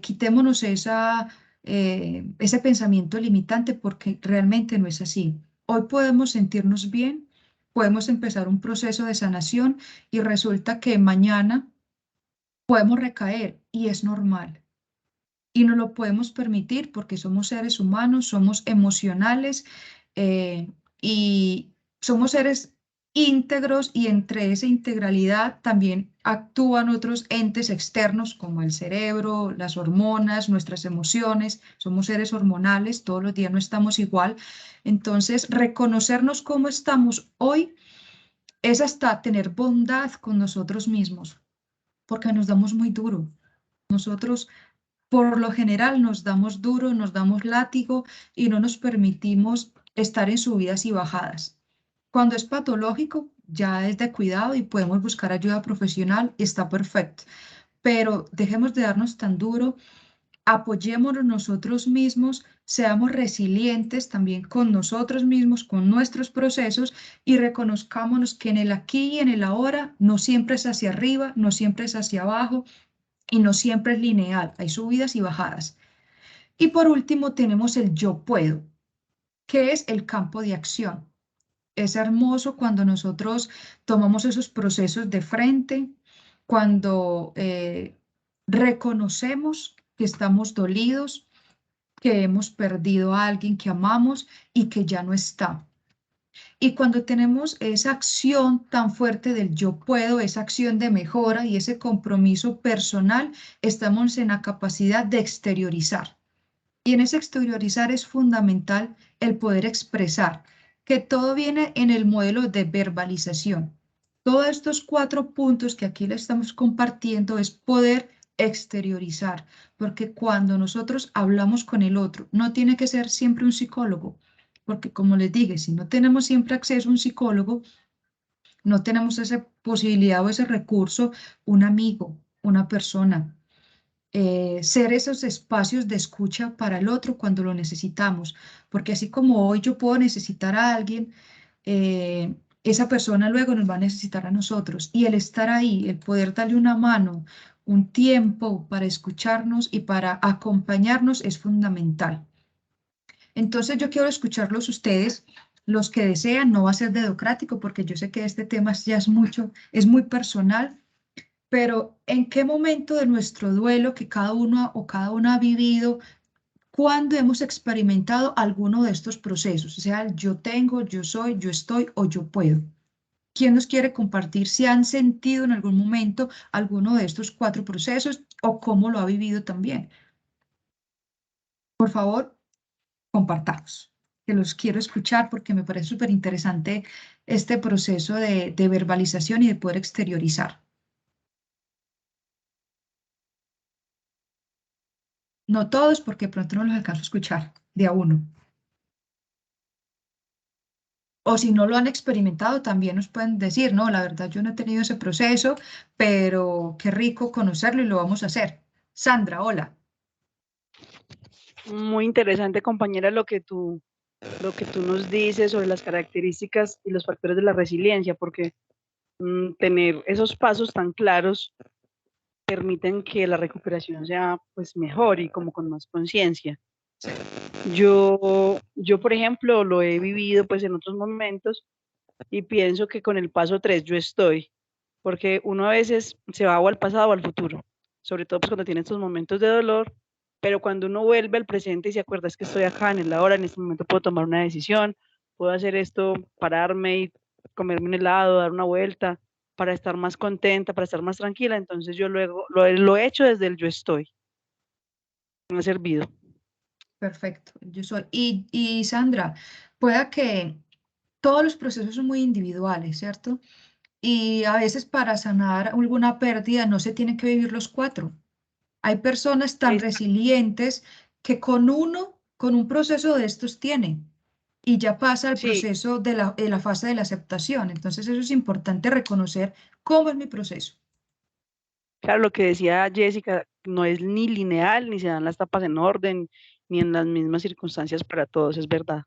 S2: Quitémonos ese pensamiento limitante porque realmente no es así. Hoy podemos sentirnos bien, podemos empezar un proceso de sanación y resulta que mañana podemos recaer y es normal. Y no lo podemos permitir porque somos seres humanos, somos emocionales y somos seres íntegros y entre esa integralidad también actúan otros entes externos como el cerebro, las hormonas, nuestras emociones. Somos seres hormonales, todos los días no estamos igual. Entonces, reconocernos cómo estamos hoy es hasta tener bondad con nosotros mismos, porque nos damos muy duro. Nosotros por lo general nos damos duro, nos damos látigo y no nos permitimos estar en subidas y bajadas. Cuando es patológico, ya es de cuidado y podemos buscar ayuda profesional y está perfecto. Pero dejemos de darnos tan duro, apoyémonos nosotros mismos, seamos resilientes también con nosotros mismos, con nuestros procesos y reconozcámonos que en el aquí y en el ahora no siempre es hacia arriba, no siempre es hacia abajo, y no siempre es lineal, hay subidas y bajadas. Y por último tenemos el yo puedo, que es el campo de acción. Es hermoso cuando nosotros tomamos esos procesos de frente, cuando reconocemos que estamos dolidos, que hemos perdido a alguien que amamos y que ya no está. Y cuando tenemos esa acción tan fuerte del yo puedo, esa acción de mejora y ese compromiso personal, estamos en la capacidad de exteriorizar. Y en ese exteriorizar es fundamental el poder expresar, que todo viene en el modelo de verbalización. Todos estos 4 puntos que aquí le estamos compartiendo es poder exteriorizar, porque cuando nosotros hablamos con el otro, no tiene que ser siempre un psicólogo, porque como les dije, si no tenemos siempre acceso a un psicólogo, no tenemos esa posibilidad o ese recurso, un amigo, una persona, ser esos espacios de escucha para el otro cuando lo necesitamos, porque así como hoy yo puedo necesitar a alguien, esa persona luego nos va a necesitar a nosotros y el estar ahí, el poder darle una mano, un tiempo para escucharnos y para acompañarnos es fundamental. Entonces yo quiero escucharlos ustedes, los que desean, no va a ser dedocrático porque yo sé que este tema ya es mucho, es muy personal, pero ¿en qué momento de nuestro duelo que cada uno o cada una ha vivido, cuando hemos experimentado alguno de estos procesos? O sea, el yo tengo, yo soy, yo estoy o yo puedo. ¿Quién nos quiere compartir si han sentido en algún momento alguno de estos 4 procesos o cómo lo ha vivido también? Por favor, compartamos, que los quiero escuchar porque me parece súper interesante este proceso de verbalización y de poder exteriorizar. No todos, porque pronto no los alcanzo a escuchar, de a uno. O si no lo han experimentado, también nos pueden decir, no, la verdad yo no he tenido ese proceso, pero qué rico conocerlo y lo vamos a hacer. Sandra, hola.
S4: Muy interesante, compañera, lo que tú nos dices sobre las características y los factores de la resiliencia, porque tener esos pasos tan claros permiten que la recuperación sea pues mejor y como con más conciencia. Yo, por ejemplo, lo he vivido pues en otros momentos y pienso que con el paso 3 yo estoy, porque uno a veces se va o al pasado o al futuro, sobre todo pues cuando tiene estos momentos de dolor, pero cuando uno vuelve al presente y se acuerda es que estoy acá en el ahora, en este momento puedo tomar una decisión, puedo hacer esto, pararme y comerme un helado, dar una vuelta para estar más contenta, para estar más tranquila, entonces yo luego lo he hecho desde el yo estoy, me ha servido.
S2: Perfecto, yo soy. Y Sandra, pueda que todos los procesos son muy individuales, ¿cierto? Y a veces para sanar alguna pérdida no se tienen que vivir los cuatro. Hay personas tan resilientes que con un proceso de estos tienen y ya pasa el
S4: Sí,
S2: proceso de la fase de la aceptación. Entonces eso es importante reconocer cómo es mi proceso.
S4: claro, lo que decía Jessica, no es ni lineal, ni se dan las tapas en orden, ni en las mismas circunstancias para todos, es verdad.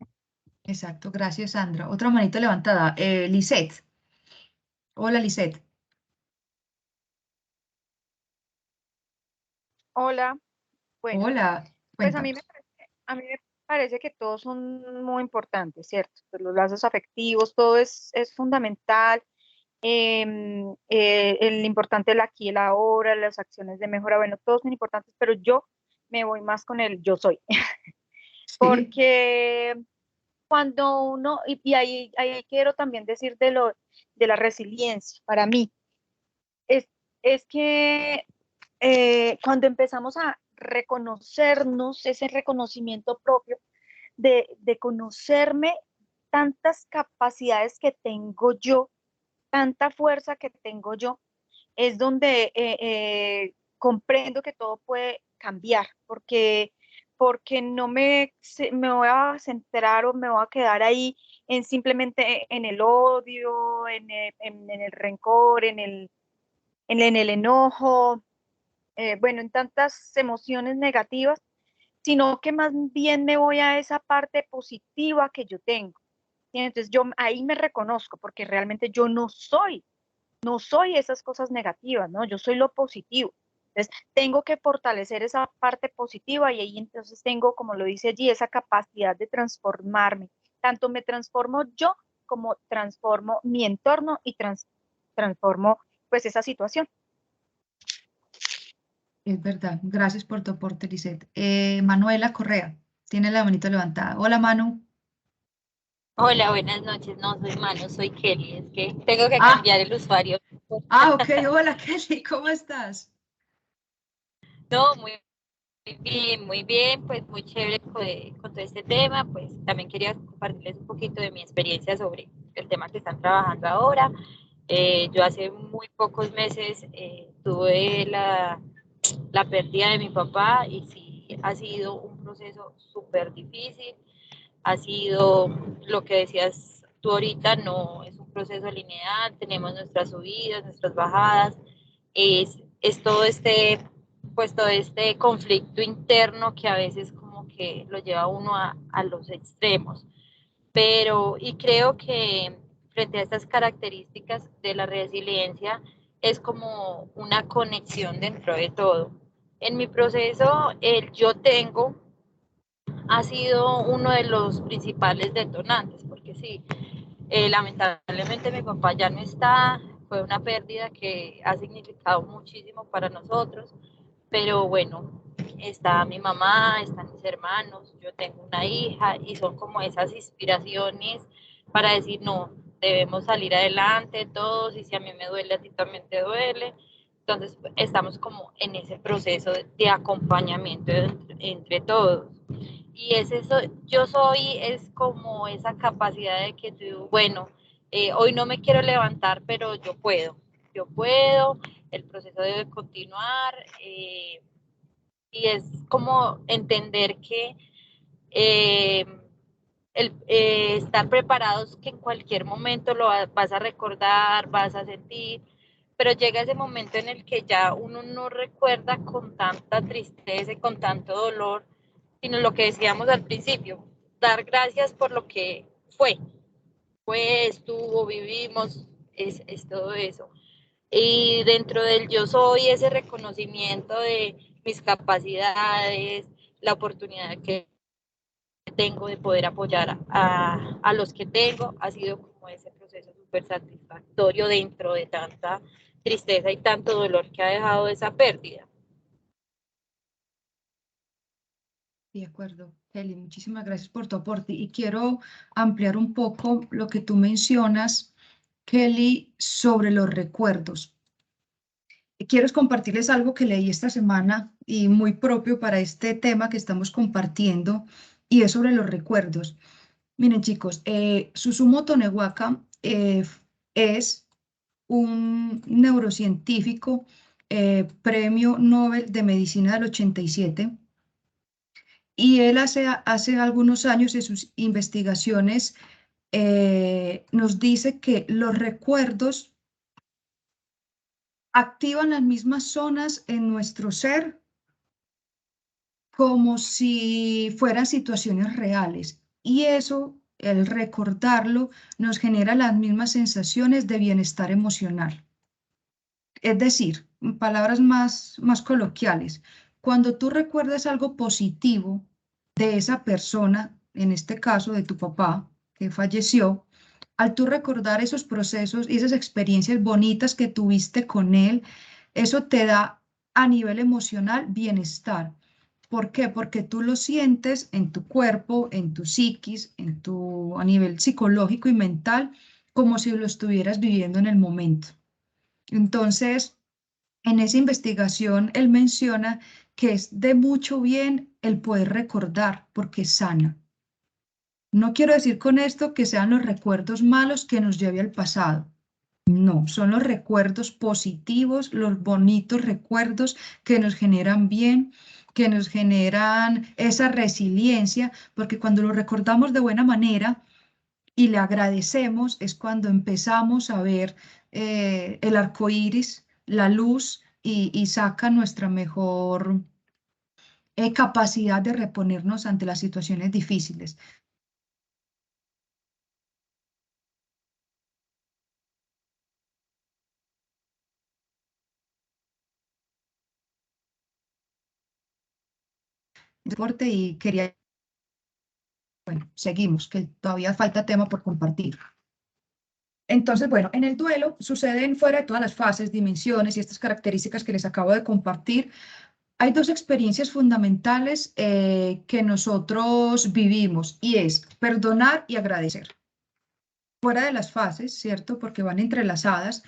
S2: Exacto, gracias Sandra. Otra manita levantada. Lisette. Hola Lisette.
S7: Hola, bueno,
S2: Hola,
S7: pues
S2: cuéntanos.
S7: a mí me parece que todos son muy importantes, ¿cierto? Pues los lazos afectivos, todo es fundamental. El importante el aquí, el ahora, las acciones de mejora, bueno, todos son importantes, pero yo me voy más con el yo soy,
S2: Sí,
S7: porque cuando uno, y ahí quiero también decir de la resiliencia, para mí, es, es que cuando empezamos a reconocernos, ese reconocimiento propio de conocerme, tantas capacidades que tengo yo, tanta fuerza que tengo yo, es donde comprendo que todo puede cambiar, porque no me voy a centrar o me voy a quedar ahí en simplemente en el odio, en el rencor, en el enojo, bueno, en tantas emociones negativas, sino que más bien me voy a esa parte positiva que yo tengo. ¿Sí? Entonces yo ahí me reconozco porque realmente yo no soy esas cosas negativas, ¿no? Yo soy lo positivo. Entonces, tengo que fortalecer esa parte positiva y ahí entonces tengo, como lo dice allí, esa capacidad de transformarme. Tanto me transformo yo como transformo mi entorno y transformo pues esa situación.
S2: es verdad. Gracias por tu aporte, Lisette. Manuela Correa, tiene la manita levantada. Hola, Manu.
S10: Hola, buenas noches. No soy Manu, soy Kelly. Es que tengo que
S2: Ah,
S10: cambiar el usuario.
S2: ok. Hola, Kelly, ¿cómo estás?
S10: No, muy bien, pues muy chévere con todo este tema. Pues también quería compartirles un poquito de mi experiencia sobre el tema que están trabajando ahora. Yo hace muy pocos meses tuve la pérdida de mi papá y sí, ha sido un proceso súper difícil. Ha sido lo que decías tú ahorita, no es un proceso lineal, tenemos nuestras subidas, nuestras bajadas, es todo este conflicto interno que a veces como que lo lleva a uno a los extremos. Pero, y creo que frente a estas características de la resiliencia, es como una conexión dentro de todo. En mi proceso, el yo tengo ha sido uno de los principales detonantes, porque sí, lamentablemente mi papá ya no está, fue una pérdida que ha significado muchísimo para nosotros, pero bueno, está mi mamá, están mis hermanos, yo tengo una hija y son como esas inspiraciones para decir, no, debemos salir adelante todos y si a mí me duele, a ti también te duele. Entonces estamos como en ese proceso de acompañamiento entre todos. Y es eso, yo soy, es como esa capacidad de que tú, bueno, hoy no me quiero levantar, pero yo puedo, el proceso debe continuar, y es como entender que eh, estar preparados que en cualquier momento lo vas a recordar, vas a sentir, pero llega ese momento en el que ya uno no recuerda con tanta tristeza y con tanto dolor, sino lo que decíamos al principio, dar gracias por lo que fue, estuvo, vivimos, es todo eso. Y dentro del yo soy, ese reconocimiento de mis capacidades, la oportunidad que tengo de poder apoyar a los que tengo, ha sido como ese proceso súper satisfactorio dentro de tanta tristeza y tanto dolor que ha dejado esa pérdida.
S2: De acuerdo, Kelly, muchísimas gracias por tu aporte. Y quiero ampliar un poco lo que tú mencionas, Kelly, sobre los recuerdos. Quiero compartirles algo que leí esta semana y muy propio para este tema que estamos compartiendo, y es sobre los recuerdos. Miren, chicos, Susumu Tonewaka es un neurocientífico, premio Nobel de Medicina del 87, y él hace algunos años en sus investigaciones nos dice que los recuerdos activan las mismas zonas en nuestro ser como si fueran situaciones reales. Y eso, el recordarlo, nos genera las mismas sensaciones de bienestar emocional. Es decir, en palabras más coloquiales, cuando tú recuerdas algo positivo de esa persona, en este caso de tu papá que falleció, al tú recordar esos procesos y esas experiencias bonitas que tuviste con él, eso te da a nivel emocional bienestar. ¿Por qué? Porque tú lo sientes en tu cuerpo, en tu psiquis, a nivel psicológico y mental, como si lo estuvieras viviendo en el momento. Entonces, en esa investigación, él menciona que es de mucho bien el poder recordar, porque sana. No quiero decir con esto que sean los recuerdos malos que nos lleve al pasado. No, son los recuerdos positivos, los bonitos recuerdos que nos generan bien, que nos generan esa resiliencia, porque cuando lo recordamos de buena manera y le agradecemos, es cuando empezamos a ver el arco iris, la luz, y saca nuestra mejor capacidad de reponernos ante las situaciones difíciles. Y quería, bueno, seguimos, que todavía falta tema por compartir. Entonces, bueno, en el duelo suceden fuera de todas las fases, dimensiones y estas características que les acabo de compartir. Hay dos experiencias fundamentales que nosotros vivimos, y es perdonar y agradecer. Fuera de las fases, ¿cierto? Porque van entrelazadas.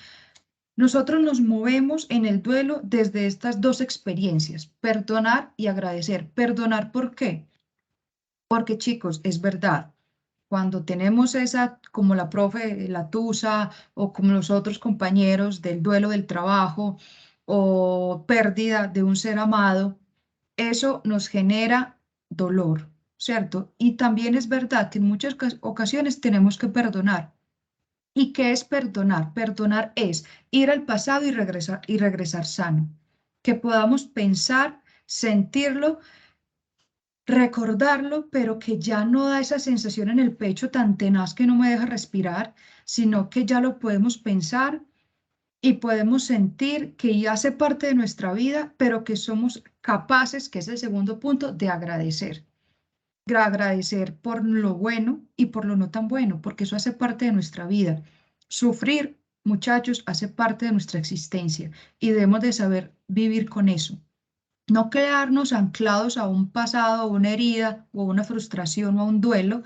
S2: Nosotros nos movemos en el duelo desde estas dos experiencias, perdonar y agradecer. ¿Perdonar por qué? Porque, chicos, es verdad, cuando tenemos esa, como la profe, la Tusa, o como los otros compañeros del duelo del trabajo, o pérdida de un ser amado, eso nos genera dolor, ¿cierto? Y también es verdad que en muchas ocasiones tenemos que perdonar. ¿Y qué es perdonar? Perdonar es ir al pasado y regresar sano. Que podamos pensar, sentirlo, recordarlo, pero que ya no da esa sensación en el pecho tan tenaz que no me deja respirar, sino que ya lo podemos pensar y podemos sentir que ya hace parte de nuestra vida, pero que somos capaces, que es el segundo punto, de agradecer. Agradecer por lo bueno y por lo no tan bueno, porque eso hace parte de nuestra vida. Sufrir, muchachos, hace parte de nuestra existencia y debemos de saber vivir con eso. No quedarnos anclados a un pasado, a una herida o a una frustración o a un duelo,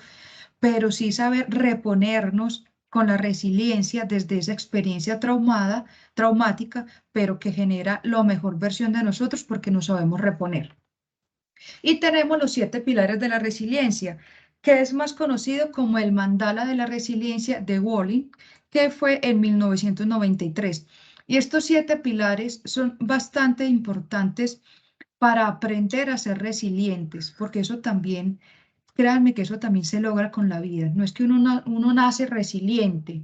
S2: pero sí saber reponernos con la resiliencia desde esa experiencia traumática, pero que genera la mejor versión de nosotros porque nos sabemos reponer. Y tenemos los 7 pilares de la resiliencia, que es más conocido como el mandala de la resiliencia de Wallin, que fue en 1993. Y estos 7 pilares son bastante importantes para aprender a ser resilientes, porque eso también créanme que eso también se logra con la vida. No es que uno nace resiliente.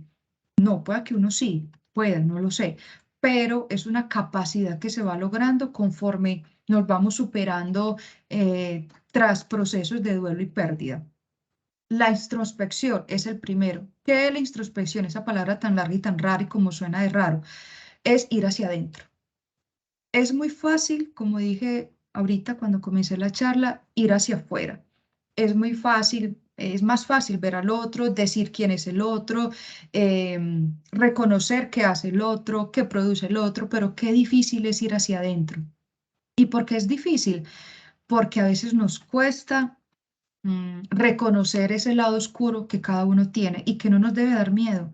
S2: No, pueda que uno sí, pueda, no lo sé. Pero es una capacidad que se va logrando conforme nos vamos superando tras procesos de duelo y pérdida. La introspección es el primero. ¿Qué es la introspección? Esa palabra tan larga y tan rara y como suena de raro. Es ir hacia adentro. Es muy fácil, como dije ahorita cuando comencé la charla, ir hacia afuera. Es muy fácil, es más fácil ver al otro, decir quién es el otro, reconocer qué hace el otro, qué produce el otro, pero qué difícil es ir hacia adentro. ¿Y por qué es difícil? Porque a veces nos cuesta reconocer ese lado oscuro que cada uno tiene y que no nos debe dar miedo.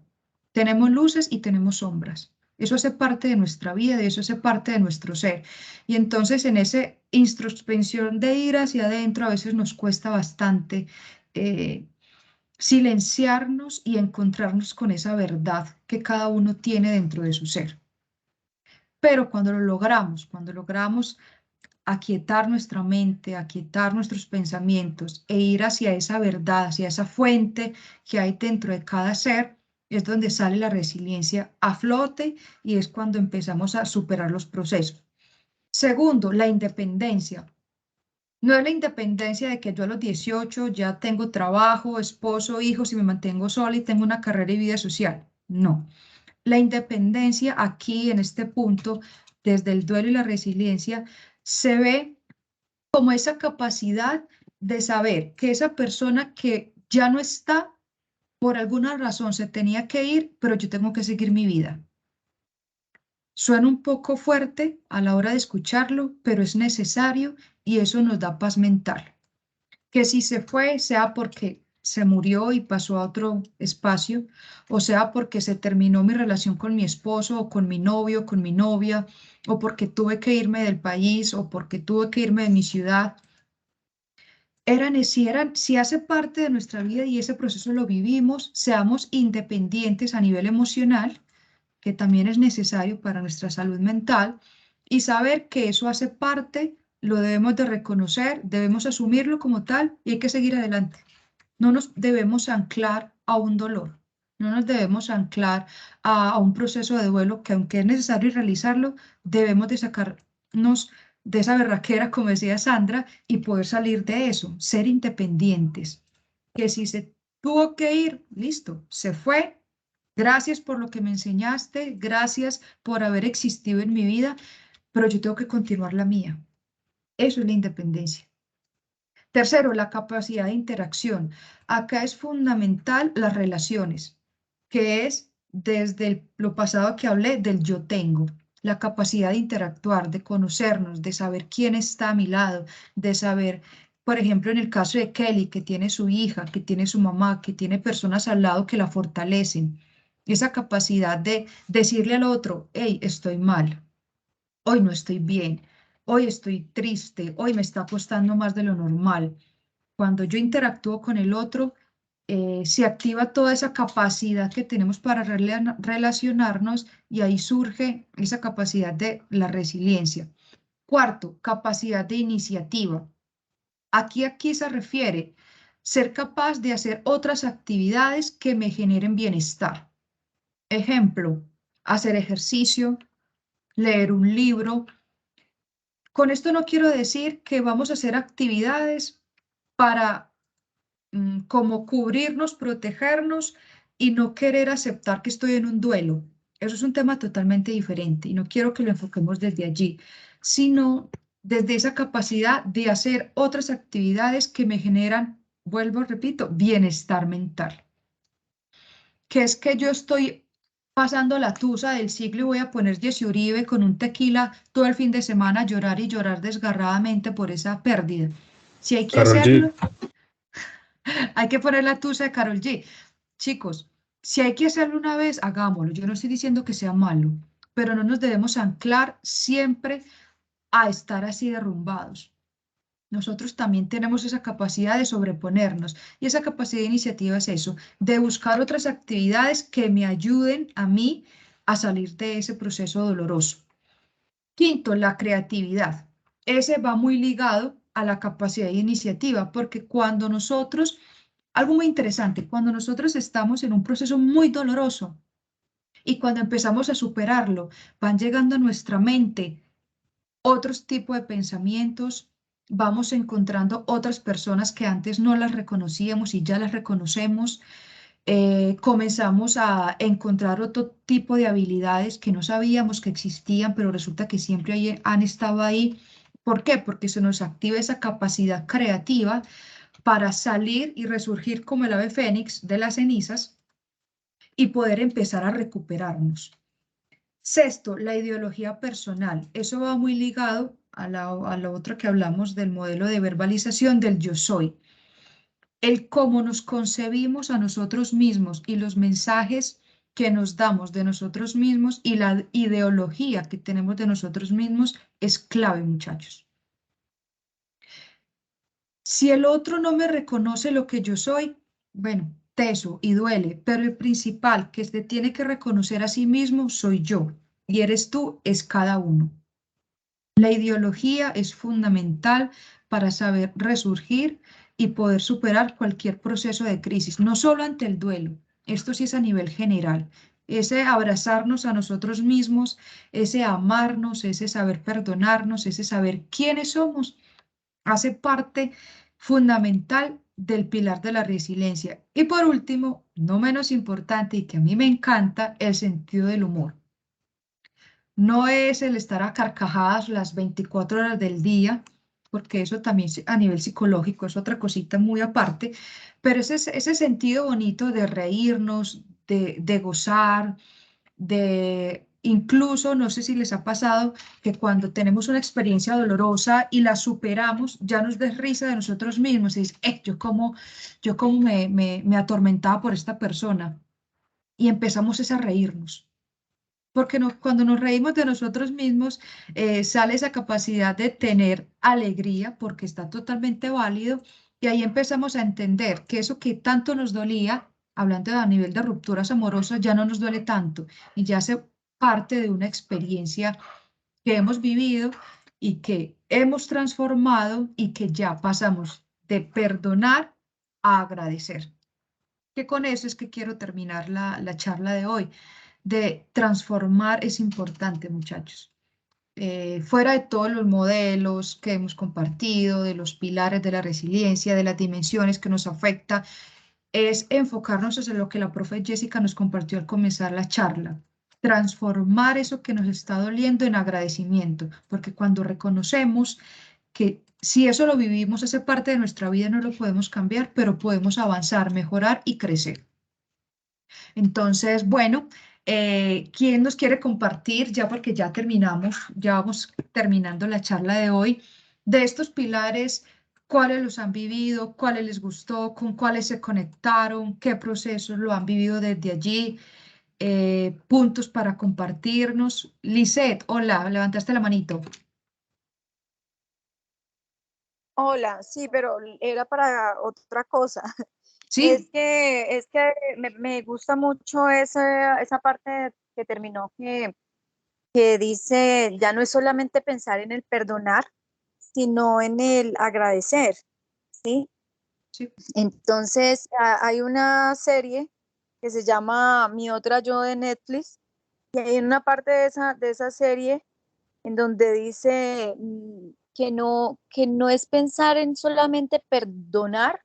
S2: Tenemos luces y tenemos sombras. Eso hace parte de nuestra vida y eso hace parte de nuestro ser. Y entonces en esa introspección de ir hacia adentro a veces nos cuesta bastante silenciarnos y encontrarnos con esa verdad que cada uno tiene dentro de su ser. Pero cuando logramos aquietar nuestra mente, aquietar nuestros pensamientos e ir hacia esa verdad, hacia esa fuente que hay dentro de cada ser, es donde sale la resiliencia a flote y es cuando empezamos a superar los procesos. Segundo, la independencia. No es la independencia de que yo a los 18 ya tengo trabajo, esposo, hijos y me mantengo sola y tengo una carrera y vida social. No. La independencia aquí en este punto, desde el duelo y la resiliencia, se ve como esa capacidad de saber que esa persona que ya no está, por alguna razón se tenía que ir, pero yo tengo que seguir mi vida. Suena un poco fuerte a la hora de escucharlo, pero es necesario y eso nos da paz mental. Que si se fue, sea porque se murió y pasó a otro espacio, o sea porque se terminó mi relación con mi esposo o con mi novio, con mi novia, o porque tuve que irme del país o porque tuve que irme de mi ciudad. Si hace parte de nuestra vida y ese proceso lo vivimos, seamos independientes a nivel emocional, que también es necesario para nuestra salud mental, y saber que eso hace parte, lo debemos de reconocer, debemos asumirlo como tal y hay que seguir adelante. No nos debemos anclar a un dolor, no nos debemos anclar a un proceso de duelo que aunque es necesario realizarlo, debemos de sacarnos de esa berraquera, como decía Sandra, y poder salir de eso, ser independientes. Que si se tuvo que ir, listo, se fue. Gracias por lo que me enseñaste, gracias por haber existido en mi vida, pero yo tengo que continuar la mía. Eso es la independencia. Tercero, la capacidad de interacción. Acá es fundamental las relaciones, que es desde lo pasado que hablé del yo tengo, la capacidad de interactuar, de conocernos, de saber quién está a mi lado, de saber, por ejemplo, en el caso de Kelly, que tiene su hija, que tiene su mamá, que tiene personas al lado que la fortalecen. Esa capacidad de decirle al otro, hey, estoy mal, hoy no estoy bien, hoy estoy triste, hoy me está costando más de lo normal. Cuando yo interactúo con el otro, se activa toda esa capacidad que tenemos para relacionarnos y ahí surge esa capacidad de la resiliencia. Cuarto, capacidad de iniciativa. Aquí se refiere ser capaz de hacer otras actividades que me generen bienestar. Ejemplo, hacer ejercicio, leer un libro. Con esto no quiero decir que vamos a hacer actividades para como cubrirnos, protegernos y no querer aceptar que estoy en un duelo. Eso es un tema totalmente diferente y no quiero que lo enfoquemos desde allí, sino desde esa capacidad de hacer otras actividades que me generan, vuelvo, repito, bienestar mental. Que es que yo estoy pasando la tusa del siglo y voy a poner Jesse Uribe con un tequila todo el fin de semana a llorar y llorar desgarradamente por esa pérdida. Si hay que
S8: Karol G.
S2: hacerlo, hay que poner la tusa de Karol G. Chicos, si hay que hacerlo una vez, hagámoslo. Yo no estoy diciendo que sea malo, pero no nos debemos anclar siempre a estar así derrumbados. Nosotros también tenemos esa capacidad de sobreponernos y esa capacidad de iniciativa es eso, de buscar otras actividades que me ayuden a mí a salir de ese proceso doloroso. Quinto, la creatividad. Ese va muy ligado a la capacidad de iniciativa, porque cuando nosotros, algo muy interesante, cuando nosotros estamos en un proceso muy doloroso y cuando empezamos a superarlo, van llegando a nuestra mente otros tipos de pensamientos, vamos encontrando otras personas que antes no las reconocíamos y ya las reconocemos, comenzamos a encontrar otro tipo de habilidades que no sabíamos que existían, pero resulta que siempre han estado ahí. ¿Por qué? Porque se nos activa esa capacidad creativa para salir y resurgir como el ave fénix de las cenizas y poder empezar a recuperarnos. Sexto, la ideología personal. Eso va muy ligado a la otra que hablamos del modelo de verbalización del yo soy. El cómo nos concebimos a nosotros mismos y los mensajes que nos damos de nosotros mismos y la ideología que tenemos de nosotros mismos es clave, muchachos. Si el otro no me reconoce lo que yo soy, bueno, teso y duele, pero el principal que se tiene que reconocer a sí mismo soy yo y eres tú, es cada uno. La ideología es fundamental para saber resurgir y poder superar cualquier proceso de crisis, no solo ante el duelo, esto sí es a nivel general, ese abrazarnos a nosotros mismos, ese amarnos, ese saber perdonarnos, ese saber quiénes somos, hace parte fundamental del pilar de la resiliencia. Y por último, no menos importante y que a mí me encanta, el sentido del humor. No es el estar a carcajadas las 24 horas del día, porque eso también a nivel psicológico es otra cosita muy aparte, pero ese sentido bonito de reírnos, de gozar, de incluso, no sé si les ha pasado, que cuando tenemos una experiencia dolorosa y la superamos, ya nos da risa de nosotros mismos y dices, yo como me atormentaba por esta persona y empezamos es a reírnos porque cuando nos reímos de nosotros mismos, sale esa capacidad de tener alegría, porque está totalmente válido, y ahí empezamos a entender que eso que tanto nos dolía, hablando a nivel de rupturas amorosas, ya no nos duele tanto, y ya hace parte de una experiencia que hemos vivido y que hemos transformado y que ya pasamos de perdonar a agradecer. Que con eso es que quiero terminar la charla de hoy de transformar es importante, muchachos. Fuera de todos los modelos que hemos compartido, de los pilares de la resiliencia, de las dimensiones que nos afecta, es enfocarnos en lo que la profe Jessica nos compartió al comenzar la charla. Transformar eso que nos está doliendo en agradecimiento, porque cuando reconocemos que si eso lo vivimos, hace parte de nuestra vida, no lo podemos cambiar, pero podemos avanzar, mejorar y crecer. Entonces, bueno, ¿quién nos quiere compartir? Ya porque ya terminamos, ya vamos terminando la charla de hoy, de estos pilares, cuáles los han vivido, cuáles les gustó, con cuáles se conectaron, qué procesos lo han vivido desde allí, puntos para compartirnos. Lisette, hola, levantaste la manito.
S7: Hola, sí, pero era para otra cosa.
S2: Sí,
S7: Es que me gusta mucho esa parte que terminó que dice, ya no es solamente pensar en el perdonar, sino en el agradecer, ¿sí?
S2: sí.
S7: Entonces, hay una serie que se llama Mi otra yo de Netflix, y hay una parte de esa serie en donde dice que no es pensar en solamente perdonar.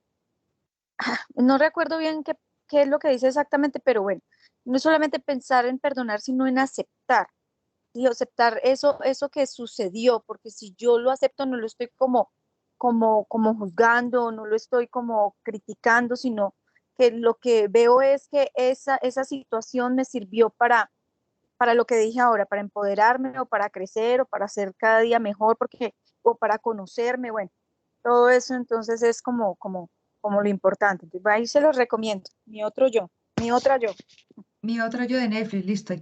S7: No recuerdo bien qué es lo que dice exactamente, pero bueno, no es solamente pensar en perdonar, sino en aceptar, y aceptar eso que sucedió, porque si yo lo acepto, no lo estoy como juzgando, no lo estoy como criticando, sino que lo que veo es que esa situación me sirvió para lo que dije ahora, para empoderarme o para crecer o para ser cada día mejor, o para conocerme, bueno, todo eso entonces es como lo importante. Entonces, ahí se los recomiendo. Mi otro yo, mi otra yo.
S2: Mi otra yo de Netflix, listo, hay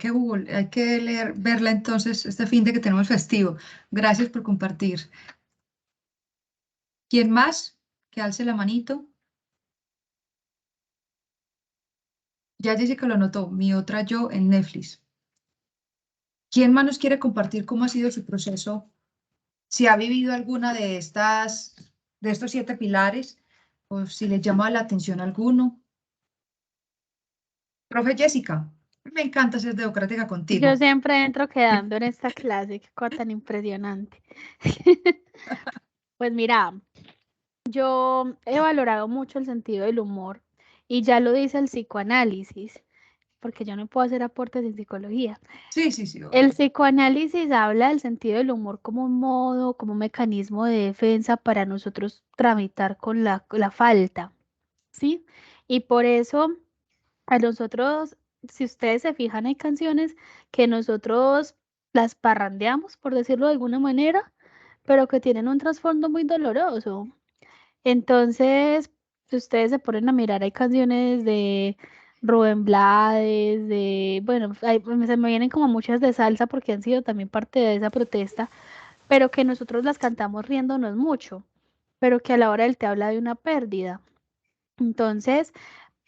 S2: que leer, verla entonces este fin de que tenemos festivo. Gracias por compartir. ¿Quién más? Que alce la manito. Ya Jessica lo notó, mi otra yo en Netflix. ¿Quién más nos quiere compartir cómo ha sido su proceso si ha vivido alguna de estos 7 pilares, o si le llama la atención alguno. Profe Jessica, me encanta ser democrática
S3: Yo
S2: contigo.
S3: siempre entro quedando en esta clase, qué cosa tan impresionante. Pues mira, yo he valorado mucho el sentido del humor y ya lo dice el psicoanálisis, porque yo no puedo hacer aportes en psicología.
S2: Sí, sí, sí.
S3: El psicoanálisis habla del sentido del humor como un modo, como un mecanismo de defensa para nosotros tramitar con la falta, ¿sí? Y por eso a nosotros, si ustedes se fijan, hay canciones que nosotros las parrandeamos, por decirlo de alguna manera, pero que tienen un trasfondo muy doloroso. Entonces, si ustedes se ponen a mirar, hay canciones de Rubén Blades, bueno, se me vienen como muchas de salsa porque han sido también parte de esa protesta, pero que nosotros las cantamos riéndonos mucho, pero que a la hora él te habla de una pérdida. Entonces,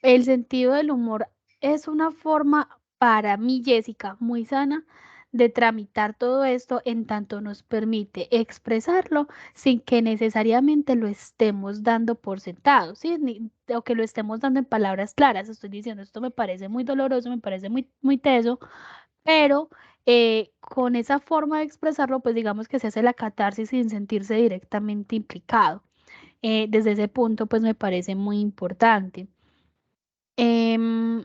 S3: el sentido del humor es una forma para mí, Jessica, muy sana de tramitar todo esto en tanto nos permite expresarlo sin que necesariamente lo estemos dando por sentado, ¿sí? O que lo estemos dando en palabras claras. Estoy diciendo, esto me parece muy doloroso, me parece muy, muy teso, pero con esa forma de expresarlo, pues digamos que se hace la catarsis sin sentirse directamente implicado. Desde ese punto, pues me parece muy importante. Em,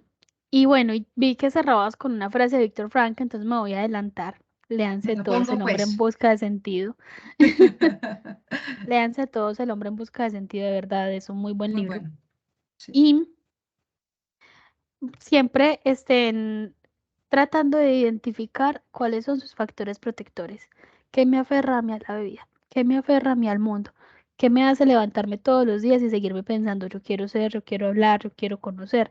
S3: y bueno, y vi que cerrabas con una frase de Víctor Frank, entonces me voy a adelantar.
S2: Me
S3: Léanse
S2: lo
S3: todos
S2: pongo
S3: El hombre en
S2: pues.
S3: busca de sentido. Léanse todos El hombre en busca de sentido, de verdad, es un muy buen
S2: Muy
S3: libro.
S2: bueno. Sí.
S3: Y siempre estén tratando de identificar cuáles son sus factores protectores. ¿Qué me aferra a mí a la vida? ¿Qué me aferra a mí al mundo? ¿Qué me hace levantarme todos los días y seguirme pensando, yo quiero ser, yo quiero hablar, yo quiero conocer?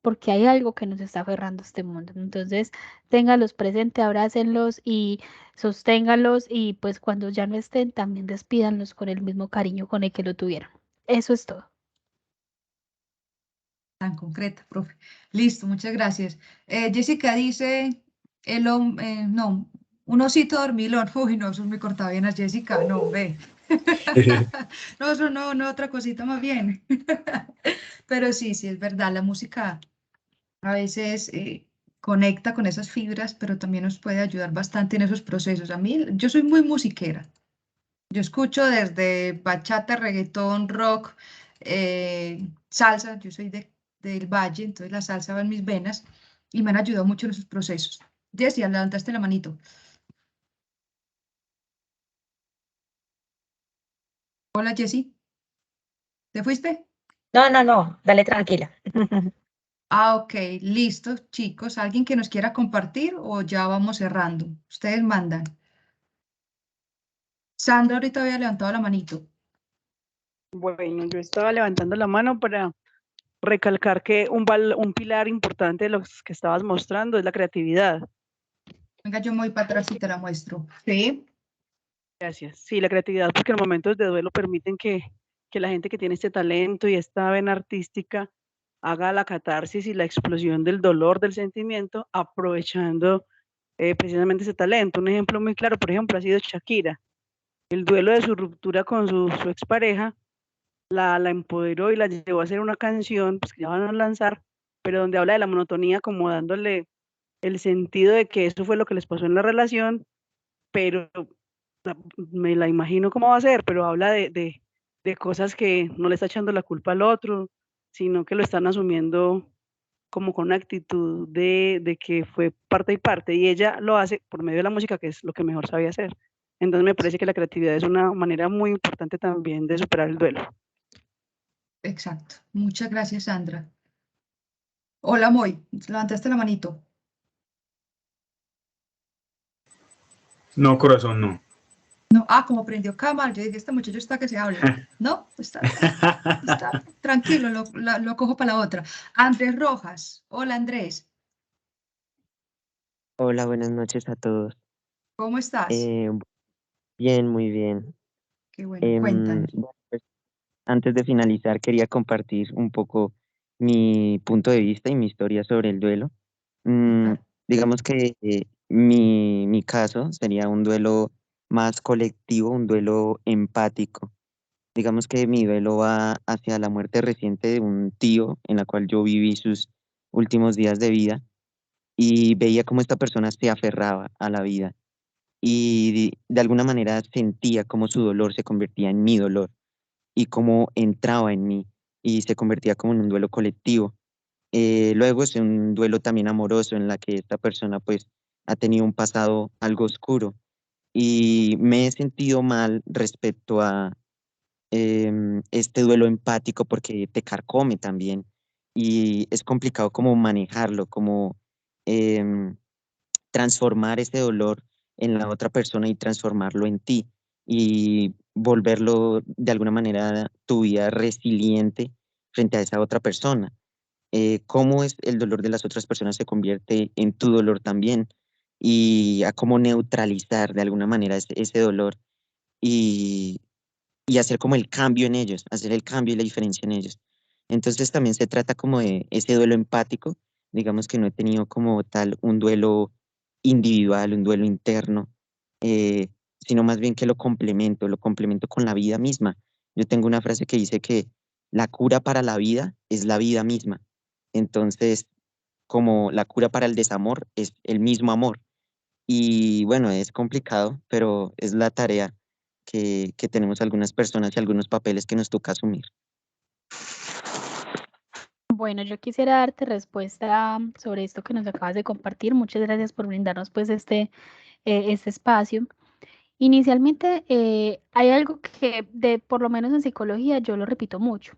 S3: Porque hay algo que nos está aferrando a este mundo. Entonces, téngalos presentes, abrácenlos y sosténgalos y pues cuando ya no estén, también despídanlos con el mismo cariño con el que lo tuvieron. Eso es todo.
S2: Tan concreta, profe. Listo, muchas gracias. Jessica dice, no, un osito dormilón. Uy, no, eso es muy cortavenas, Jessica, no, ve. No, eso no, no, otra cosita más bien. Pero sí, sí, es verdad, la música a veces conecta con esas fibras, pero también nos puede ayudar bastante en esos procesos. A mí, yo soy muy musiquera. Yo escucho desde bachata, reggaetón, rock, salsa. Yo soy del Valle, entonces la salsa va en mis venas y me han ayudado mucho en esos procesos. Jessie, levantaste la manito. Hola, Jessie. ¿Te fuiste?
S11: No, no, no, dale tranquila.
S2: Ah, ok, listo, chicos. ¿Alguien que nos quiera compartir o ya vamos cerrando? Ustedes mandan. Sandra ahorita había levantado la manito.
S4: Bueno, yo estaba levantando la mano para recalcar que un pilar importante de los que estabas mostrando es la creatividad.
S2: Venga, yo me voy para atrás y te la muestro. Sí.
S4: Gracias. Sí, la creatividad, porque en momentos de duelo permiten que la gente que tiene este talento y esta vena artística haga la catarsis y la explosión del dolor, del sentimiento, aprovechando precisamente ese talento. Un ejemplo muy claro, por ejemplo, ha sido Shakira. El duelo de su ruptura con su expareja la empoderó y la llevó a hacer una canción pues, que ya van a lanzar, pero donde habla de la monotonía, como dándole el sentido de que eso fue lo que les pasó en la relación, pero me la imagino cómo va a ser, pero habla de cosas que no le está echando la culpa al otro, sino que lo están asumiendo como con una actitud de que fue parte y parte, y ella lo hace por medio de la música, que es lo que mejor sabía hacer. Entonces me parece que la creatividad es una manera muy importante también de superar el duelo.
S2: Exacto. Muchas gracias, Sandra. Hola, Moy. Levantaste la manito.
S8: No, corazón, no.
S2: No, como prendió cámara, yo dije, este muchacho está que se habla. No, está tranquilo, lo cojo para la otra. Andrés Rojas. Hola, Andrés.
S12: Hola, buenas noches a todos.
S2: ¿Cómo estás?
S12: Bien, muy bien.
S2: Qué bueno, cuéntanos.
S12: Bueno, pues, antes de finalizar, quería compartir un poco mi punto de vista y mi historia sobre el duelo. Digamos que mi caso sería un duelo más colectivo, un duelo empático. Digamos que mi duelo va hacia la muerte reciente de un tío en la cual yo viví sus últimos días de vida y veía cómo esta persona se aferraba a la vida y de alguna manera sentía cómo su dolor se convertía en mi dolor y cómo entraba en mí y se convertía como en un duelo colectivo. Luego es un duelo también amoroso en la que esta persona pues ha tenido un pasado algo oscuro y me he sentido mal respecto a este duelo empático porque te carcome también y es complicado como manejarlo, como em, transformar ese dolor en la otra persona y transformarlo en ti y volverlo de alguna manera tu vida resiliente frente a esa otra persona. Cómo es el dolor de las otras personas se convierte en tu dolor también y a cómo neutralizar de alguna manera ese dolor y, y hacer como el cambio en ellos, hacer el cambio y la diferencia en ellos. Entonces también se trata como de ese duelo empático, digamos que no he tenido como tal un duelo individual, un duelo interno, eh, sino más bien que lo complemento con la vida misma. Yo tengo una frase que dice que la cura para la vida es la vida misma. Entonces, como la cura para el desamor es el mismo amor. Y bueno, es complicado, pero es la tarea que tenemos algunas personas y algunos papeles que nos toca asumir.
S3: Bueno, yo quisiera darte respuesta sobre esto que nos acabas de compartir. Muchas gracias por brindarnos pues este espacio. Inicialmente hay algo que por lo menos en psicología yo lo repito mucho,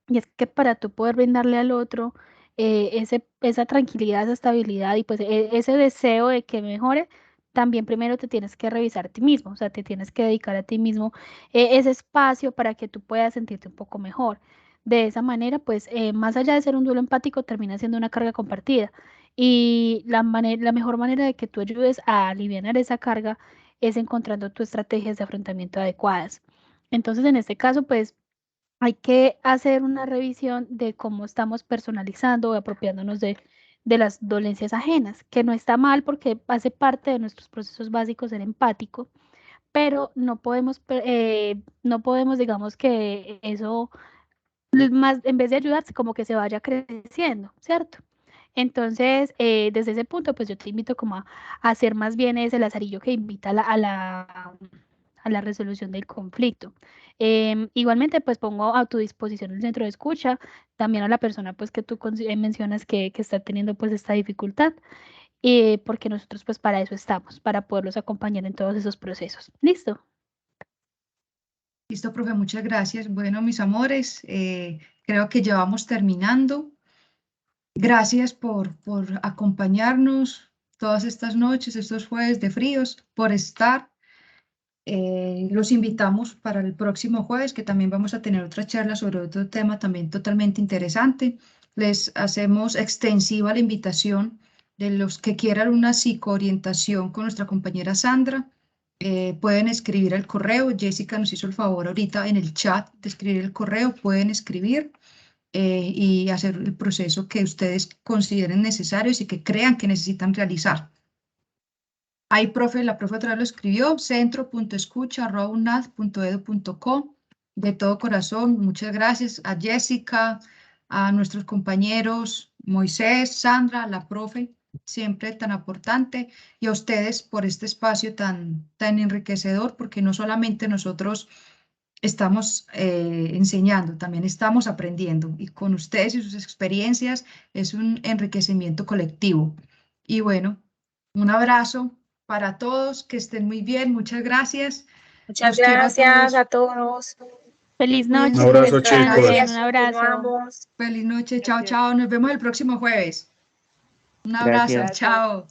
S3: y es que para tú poder brindarle al otro esa tranquilidad, esa estabilidad y pues ese deseo de que mejore, también primero te tienes que revisar a ti mismo, o sea, te tienes que dedicar a ti mismo ese espacio para que tú puedas sentirte un poco mejor. De esa manera, pues más allá de ser un duelo empático, termina siendo una carga compartida. Y la mejor manera de que tú ayudes a aliviar esa carga es encontrando tus estrategias de afrontamiento adecuadas. Entonces, en este caso, pues hay que hacer una revisión de cómo estamos personalizando o apropiándonos de las dolencias ajenas, que no está mal porque hace parte de nuestros procesos básicos ser empático, pero no podemos, digamos que eso, más en vez de ayudarse, como que se vaya creciendo, ¿cierto? Entonces, desde ese punto, pues yo te invito como a hacer más bien ese lazarillo que invita a la resolución del conflicto. Igualmente, pues pongo a tu disposición el centro de escucha, también a la persona pues que tú mencionas que está teniendo pues esta dificultad, porque nosotros pues para eso estamos, para poderlos acompañar en todos esos procesos. ¿Listo?
S2: Listo, profe, muchas gracias. Bueno, mis amores, creo que ya vamos terminando. Gracias por acompañarnos todas estas noches, estos jueves de fríos, por estar. Los invitamos para el próximo jueves, que también vamos a tener otra charla sobre otro tema también totalmente interesante. Les hacemos extensiva la invitación de los que quieran una psicoorientación con nuestra compañera Sandra. Pueden escribir el correo. Jessica nos hizo el favor ahorita en el chat de escribir el correo. Pueden escribir y hacer el proceso que ustedes consideren necesarios y que crean que necesitan realizar. Ahí, profe, la profe otra vez lo escribió, centro.escucha@unad.edu.co. De todo corazón, muchas gracias a Jessica, a nuestros compañeros Moisés, Sandra, la profe, siempre tan aportante, y a ustedes por este espacio tan enriquecedor, porque no solamente nosotros estamos enseñando, también estamos aprendiendo, y con ustedes y sus experiencias es un enriquecimiento colectivo. Y bueno, un abrazo para todos, que estén muy bien, muchas gracias.
S11: Muchas
S2: Los quiero a
S11: gracias
S2: todos.
S11: a todos.
S3: Feliz noche,
S2: Cuídense
S8: Un
S3: que
S8: abrazo,
S3: descansen,
S8: chicos.
S3: un
S11: Gracias,
S3: abrazo.
S11: continuamos.
S2: Feliz noche, chao,
S6: Gracias.
S2: chao. Nos vemos el próximo jueves. Un abrazo,
S12: Gracias.
S6: Gracias.
S2: chao.